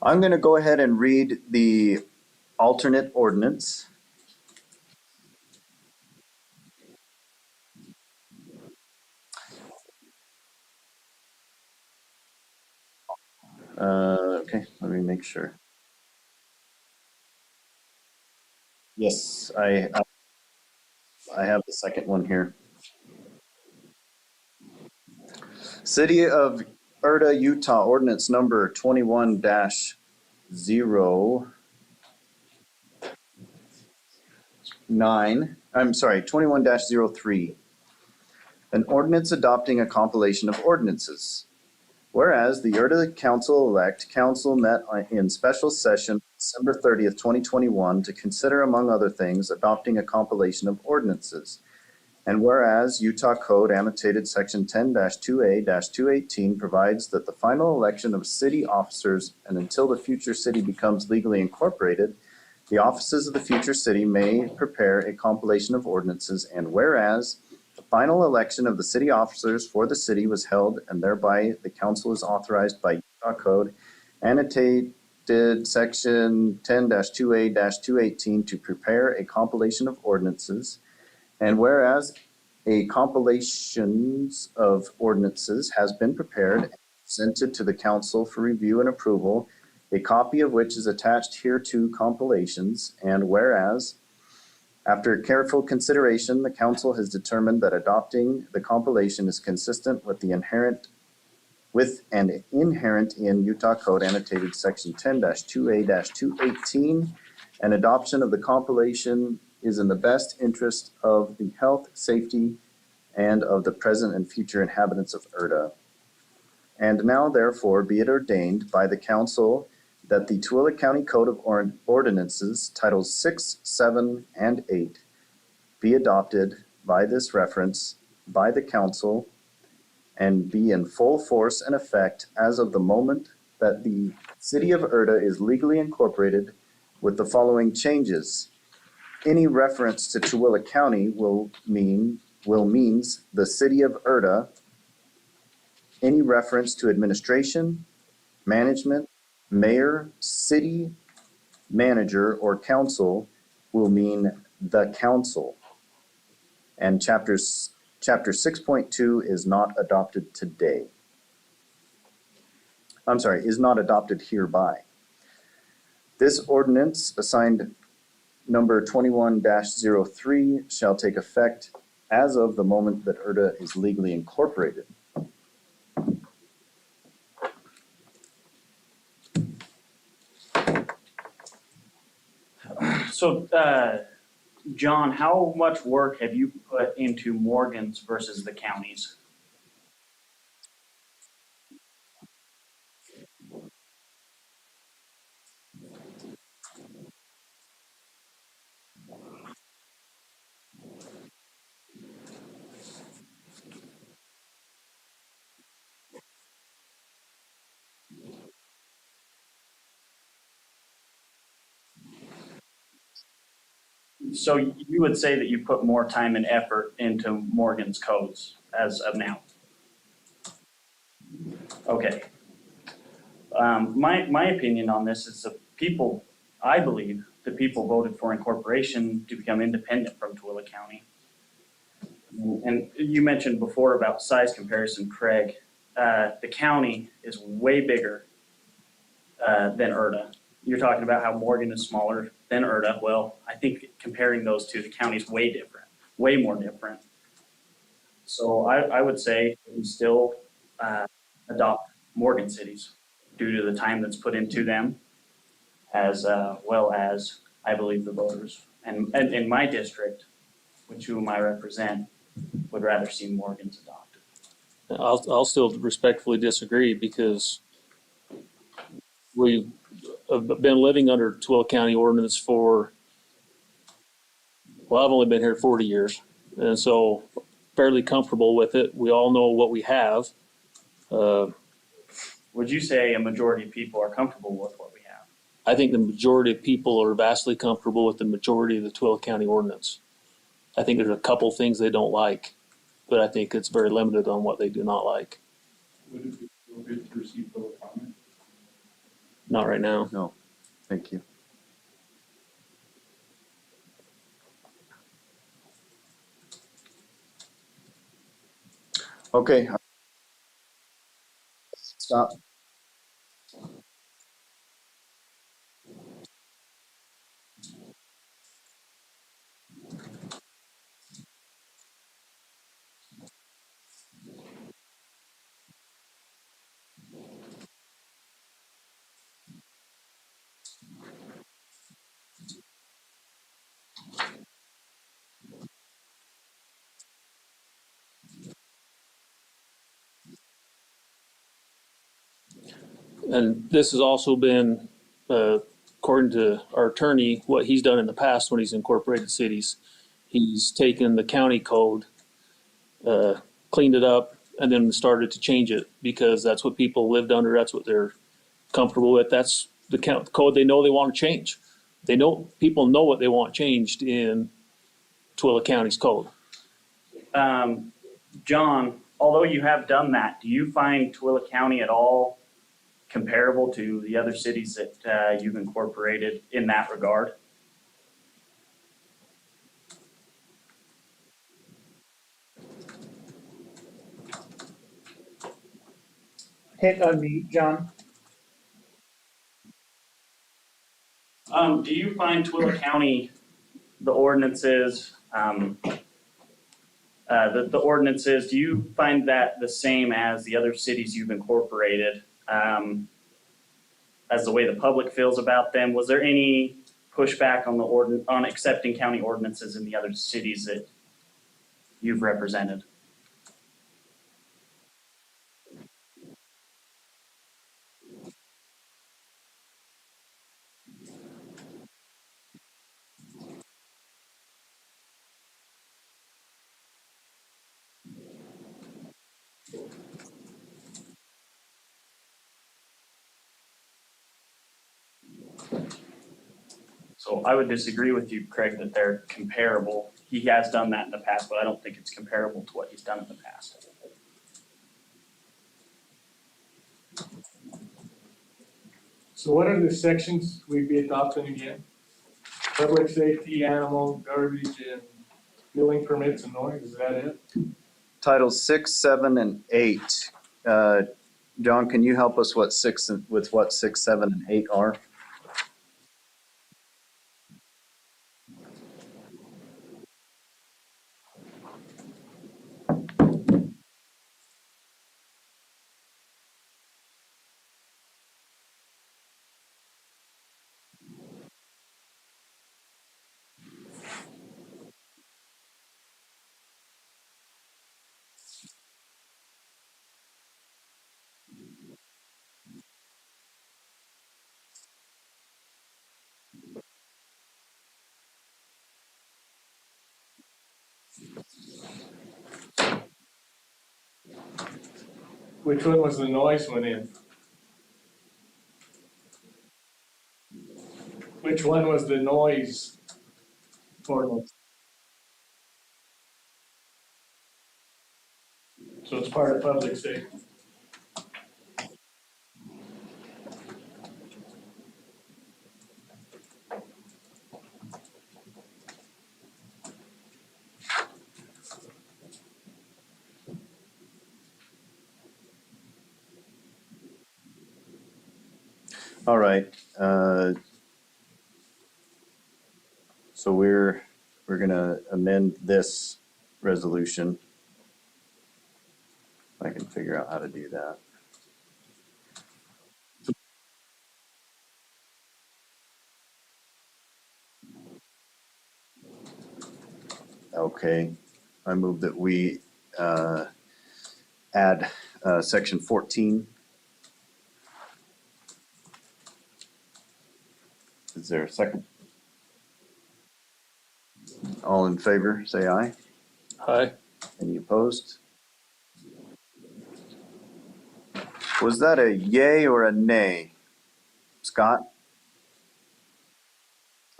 I'm going to go ahead and read the alternate ordinance. Okay, let me make sure. Yes, I have the second one here. City of Erda, Utah, ordinance number 21-09. I'm sorry, 21-03. An ordinance adopting a compilation of ordinances. Whereas the Erda Council-elect Council met in special session December 30th, 2021 to consider, among other things, adopting a compilation of ordinances. And whereas Utah Code annotated section 10-2A-218 provides that the final election of city officers and until the future city becomes legally incorporated, the offices of the future city may prepare a compilation of ordinances. And whereas the final election of the city officers for the city was held and thereby the council is authorized by Utah Code annotated section 10-2A-218 to prepare a compilation of ordinances. And whereas a compilations of ordinances has been prepared and presented to the council for review and approval, a copy of which is attached hereto compilations, and whereas after careful consideration, the council has determined that adopting the compilation is consistent with and inherent in Utah Code annotated section 10-2A-218, and adoption of the compilation is in the best interest of the health, safety, and of the present and future inhabitants of Erda. And now therefore be it ordained by the council that the Tooele County Code of Ordinances, Titles 6, 7, and 8 be adopted by this reference by the council and be in full force and effect as of the moment that the city of Erda is legally incorporated, with the following changes. Any reference to Tooele County means the city of Erda. Any reference to administration, management, mayor, city manager, or council will mean the council. And chapter 6.2 is not adopted today. I'm sorry, is not adopted hereby. This ordinance assigned number 21-03 shall take effect as of the moment that Erda is legally incorporated. So, John, how much work have you put into Morgan's versus the counties? So you would say that you put more time and effort into Morgan's codes as of now? Okay. My opinion on this is I believe the people voted for incorporation to become independent from Tooele County. And you mentioned before about size comparison, Craig. The county is way bigger than Erda. you're talking about how Morgan is smaller than Erda. Well, I think comparing those two, the county's way different, way more different. So I would say we still adopt Morgan cities due to the time that's put into them, as well as, I believe, the voters. And in my district, which whom I represent, would rather see Morgan's adopted. I'll still respectfully disagree because we've been living under Tooele County ordinance for, well, I've only been here 40 years. And so fairly comfortable with it. We all know what we have. Would you say a majority of people are comfortable with what we have? I think the majority of people are vastly comfortable with the majority of the Tooele County ordinance. I think there's a couple things they don't like, but I think it's very limited on what they do not like. Would it be appropriate to receive public comment? Not right now. No, thank you. Okay. Stop. And this has also been, according to our attorney, what he's done in the past when he's incorporated cities. He's taken the county code, cleaned it up, and then started to change it because that's what people lived under. That's what they're comfortable with. That's the code they know they want to change. They know, people know what they want changed in Tooele County's code. John, although you have done that, do you find Tooele County at all comparable to the other cities that you've incorporated in that regard? Hit unmute, John. Do you find Tooele County, the ordinances, the ordinances, do you find that the same as the other cities you've incorporated? As the way the public feels about them? Was there any pushback on on accepting county ordinances in the other cities that you've represented? So I would disagree with you, Craig, that they're comparable. He has done that in the past, but I don't think it's comparable to what he's done in the past. So what are the sections we'd be adopting again? Public safety, animal, garbage, and building permits and noise, is that it? Titles 6, 7, and 8. John, can you help us with what 6, 7, and 8 are? Which one was the noise one in? Which one was the noise ordinance? So it's part of public safety. All right, so we're gonna amend this resolution. If I can figure out how to do that. Okay, I move that we, add, section 14. Is there a second? All in favor, say aye. Hi. Any opposed? Was that a yay or a nay? Scott?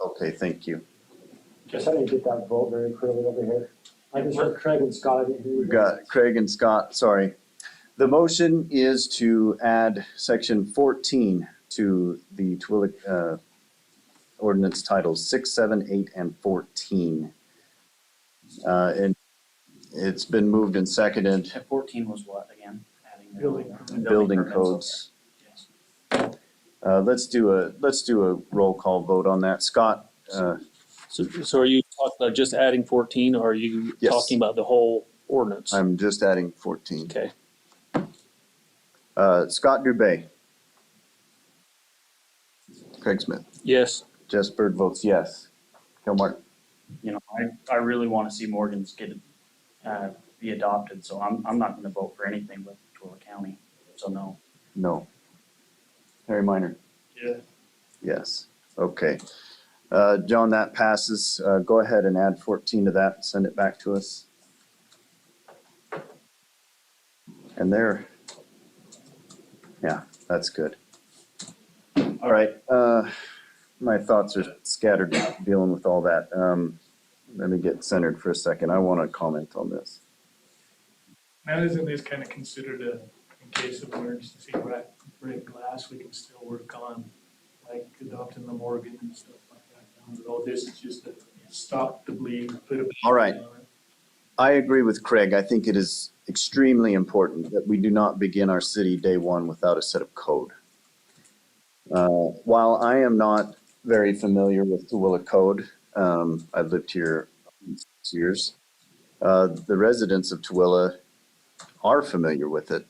Okay, thank you. Just how do you get that vote very clearly over here? I just heard Craig and Scott, I didn't hear you. We've got Craig and Scott, sorry. The motion is to add section 14 to the Twillick, ordinance titles 6, 7, 8, and 14. And it's been moved and seconded, 14 was what again? Adding the Building building permits, codes. okay. Yes. Let's do a roll call vote on that. Scott, So are you talking about just adding 14, or are you Yes. talking about the whole ordinance? I'm just adding 14. Okay. Scott Dubay. Craig Smith. Yes. Jess Bird votes yes. Martin. You know, I really want to see Morgan's be adopted, so I'm not gonna vote for anything with Twilla County, so no. No. Harry Minor. Yeah. Yes. Okay. John, that passes. Go ahead and add 14 to that and send it back to us. And there. Yeah, that's good. All right. My thoughts are scattered dealing with all that. Let me get centered for a second. I want to comment on this. Now, isn't this kind of considered a, in case of emergency, break glass, we can still work on like adopting the Morgan and stuff like that down the road. This is just to stop the bleed, put a. All right. I agree with Craig. I think it is extremely important that we do not begin our city day one without a set of code. While I am not very familiar with Tooele code, I've lived here 6 years. The residents of Tooele are familiar with it.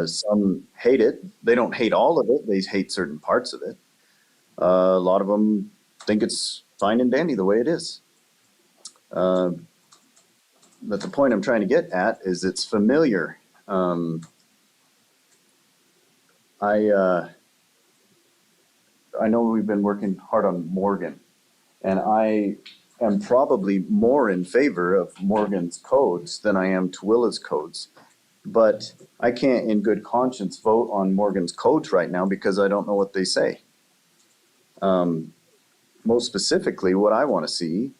Some hate it. They don't hate all of it. They hate certain parts of it. A lot of them think it's fine and dandy the way it is. But the point I'm trying to get at is it's familiar. I know we've been working hard on Morgan, and I am probably more in favor of Morgan's codes than I am Tooele's codes. But I can't in good conscience vote on Morgan's codes right now because I don't know what they say. Most specifically, what I want to see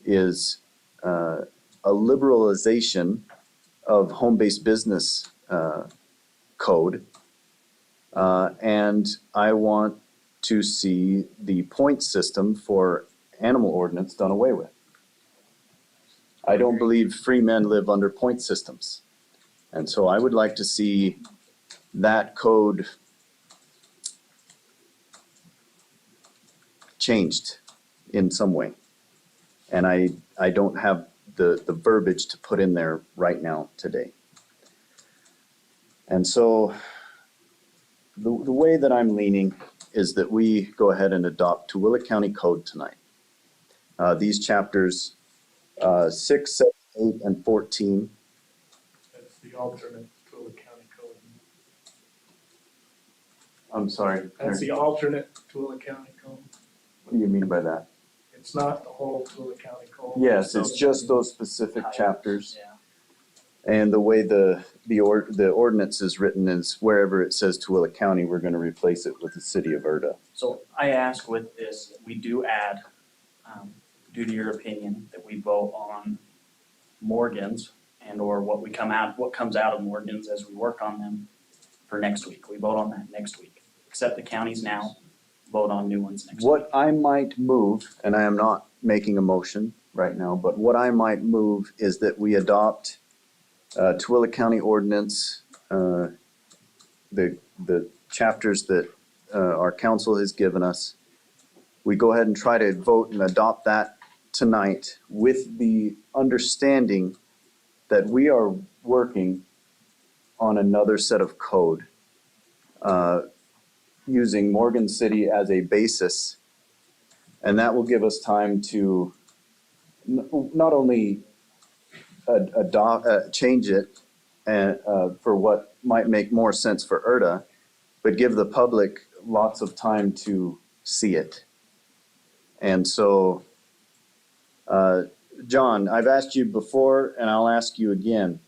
is a liberalization of home-based business code. And I want to see the point system for animal ordinance done away with. I don't believe free men live under point systems. And so I would like to see that code changed in some way. And I don't have the verbiage to put in there right now today. And so the way that I'm leaning is that we go ahead and adopt Tooele County Code tonight. These chapters 6, 7, 8, and 14. That's the alternate Tooele County code. I'm sorry. That's the alternate Tooele County code. What do you mean by that? It's not the whole Tooele County code. Yes, it's just those specific chapters. Yeah. And the way the ordinance is written is wherever it says Tooele County, we're going to replace it with the city of Erda. So I ask with this, we do add, due to your opinion, that we vote on Morgan's and or what comes out of Morgan's as we work on them for next week. We vote on that next week. Accept the counties now, vote on new ones next week. What I might move, and I am not making a motion right now, but what I might move is that we adopt Tooele County ordinance, the chapters that our council has given us. We go ahead and try to vote and adopt that tonight with the understanding that we are working on another set of code, using Morgan City as a basis. And that will give us time to not only change it and, for what might make more sense for Erda, but give the public lots of time to see it. And so, John, I've asked you before and I'll ask you again.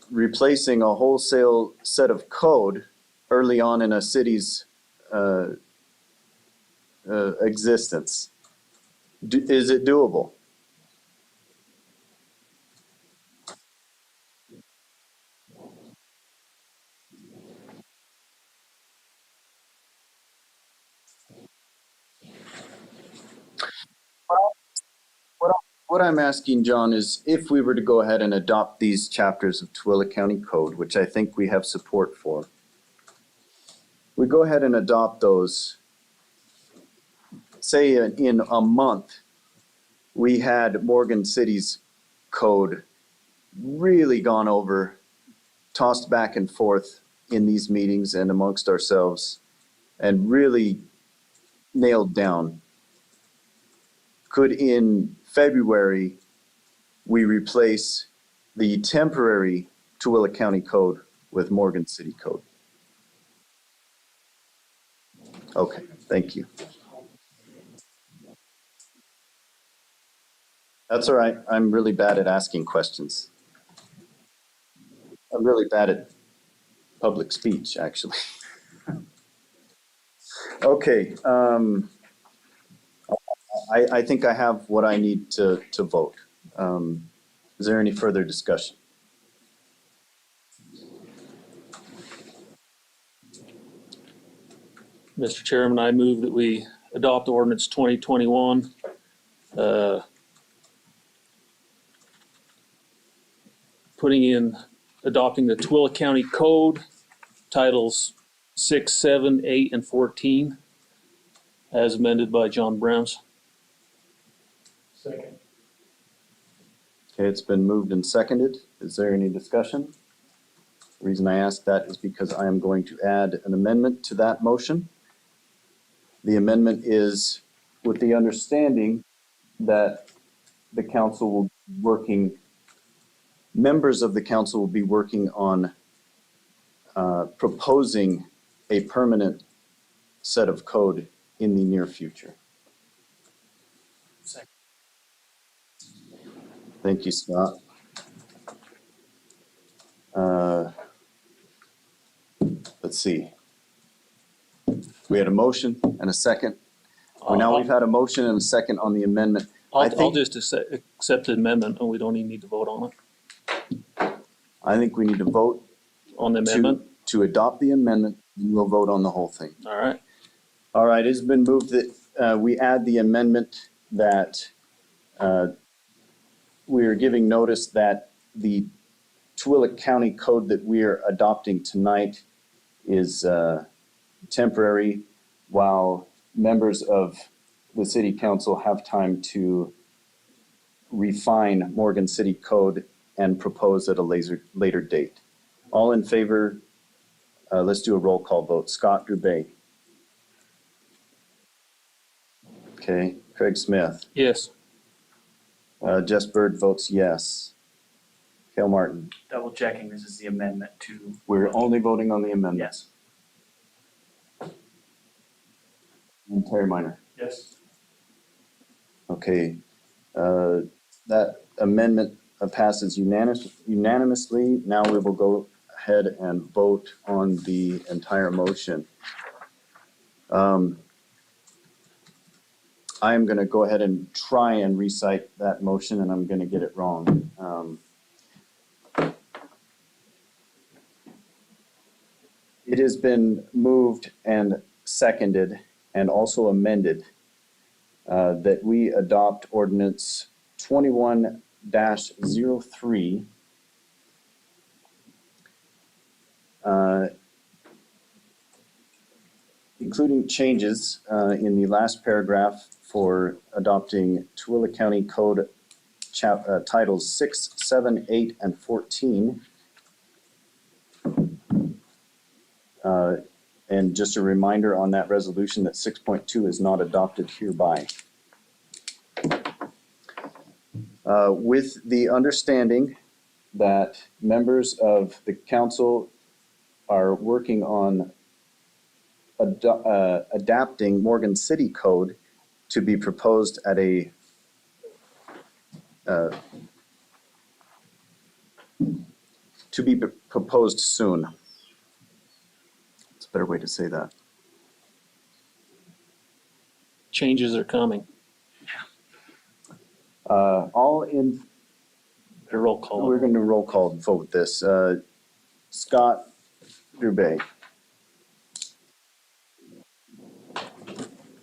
Replacing a wholesale set of code early on in a city's existence, is it doable? What I'm asking, John, is if we were to go ahead and adopt these chapters of Tooele County Code, which I think we have support for, we go ahead and adopt those, say in a month, we had Morgan City's code really gone over, tossed back and forth in these meetings and amongst ourselves, and really nailed down. Could in February, we replace the temporary Tooele County Code with Morgan City Code? Okay, thank you. That's all right. I'm really bad at asking questions. I'm really bad at public speech, actually. Okay, I think I have what I need to vote. Is there any further discussion? Mr. Chairman, I move that we adopt ordinance 2021, adopting the Tooele County Code, titles 6, 7, 8, and 14, as amended by John Browns. Second. Okay, it's been moved and seconded. Is there any discussion? The reason I ask that is because I am going to add an amendment to that motion. The amendment is with the understanding that the council will be working, members of the council will be working on proposing a permanent set of code in the near future. Second. Thank you, Scott. Let's see. We had a motion and a second. Well, now we've had a motion and a second on the amendment. I'll just accept the amendment, and we don't even need to vote on it. I think we need to vote On the amendment? to adopt the amendment, and we'll vote on the whole thing. All right. All right, it's been moved that we add the amendment that we are giving notice that the Tooele County Code that we are adopting tonight is temporary, while members of the city council have time to refine Morgan City Code and propose at a later date. All in favor, let's do a roll call vote. Scott Dubé. Okay, Craig Smith. Yes. Jess Bird votes yes. Cale Martin. Double checking, this is the amendment to. We're only voting on the amendment. Yes. And Terry Minor. Yes. Okay, that amendment passes unanimously. Now we will go ahead and vote on the entire motion. I am going to go ahead and try and recite that motion, and I'm going to get it wrong. It has been moved and seconded and also amended that we adopt ordinance 21-03 including changes in the last paragraph for adopting Tooele County Code Titles 6, 7, 8, and 14. And just a reminder on that resolution that 6.2 is not adopted hereby. With the understanding that members of the council are working on adapting Morgan City Code to be proposed at a proposed soon. It's a better way to say that. Changes are coming. All in, A roll call. we're going to roll call vote this. Scott Dubé.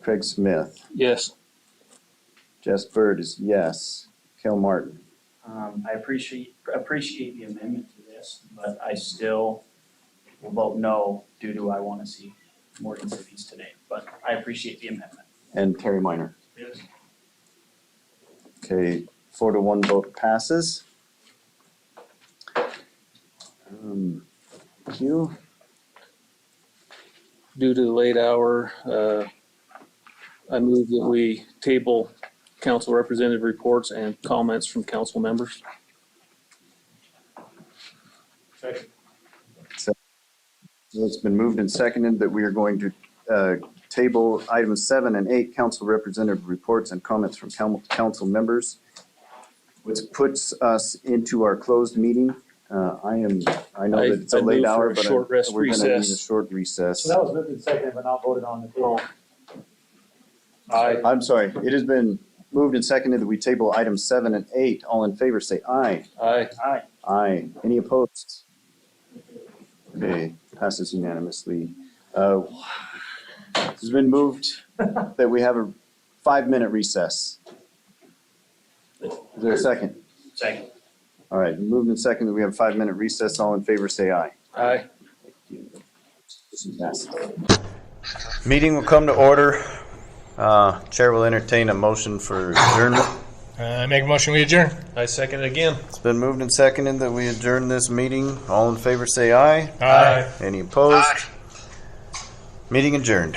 Craig Smith. Yes. Jess Bird is yes. Kel Martin. I appreciate the amendment to this, but I still will vote no due to I want to see Morgan cities today, but I appreciate the amendment. And Terry Minor. Yes. Okay, 4-1 vote passes. Thank you. Due to the late hour, I move that we table council representative reports and comments from council members. Second. So it's been moved and seconded that we are going to table items 7 and 8, council representative reports and comments from council members, which puts us into our closed meeting. I know that it's a I late move for hour, a but short we're going to need a recess. short recess. So that was moved and seconded, but not voted on the table. I'm sorry, it has been moved and seconded that we table items 7 and 8. All in favor, say aye. Aye. Aye. Aye. Any opposed? Okay, passes unanimously. It's been moved that we have a 5-minute recess. Is there a second? Second. All right, moved and seconded that we have a 5-minute recess. All in favor, say aye. Aye. Meeting will come to order. Chair will entertain a motion for adjournment. I make a motion, we adjourn. I second it again. It's been moved and seconded that we adjourn this meeting. All in favor, say aye. Aye. Any opposed? Meeting adjourned.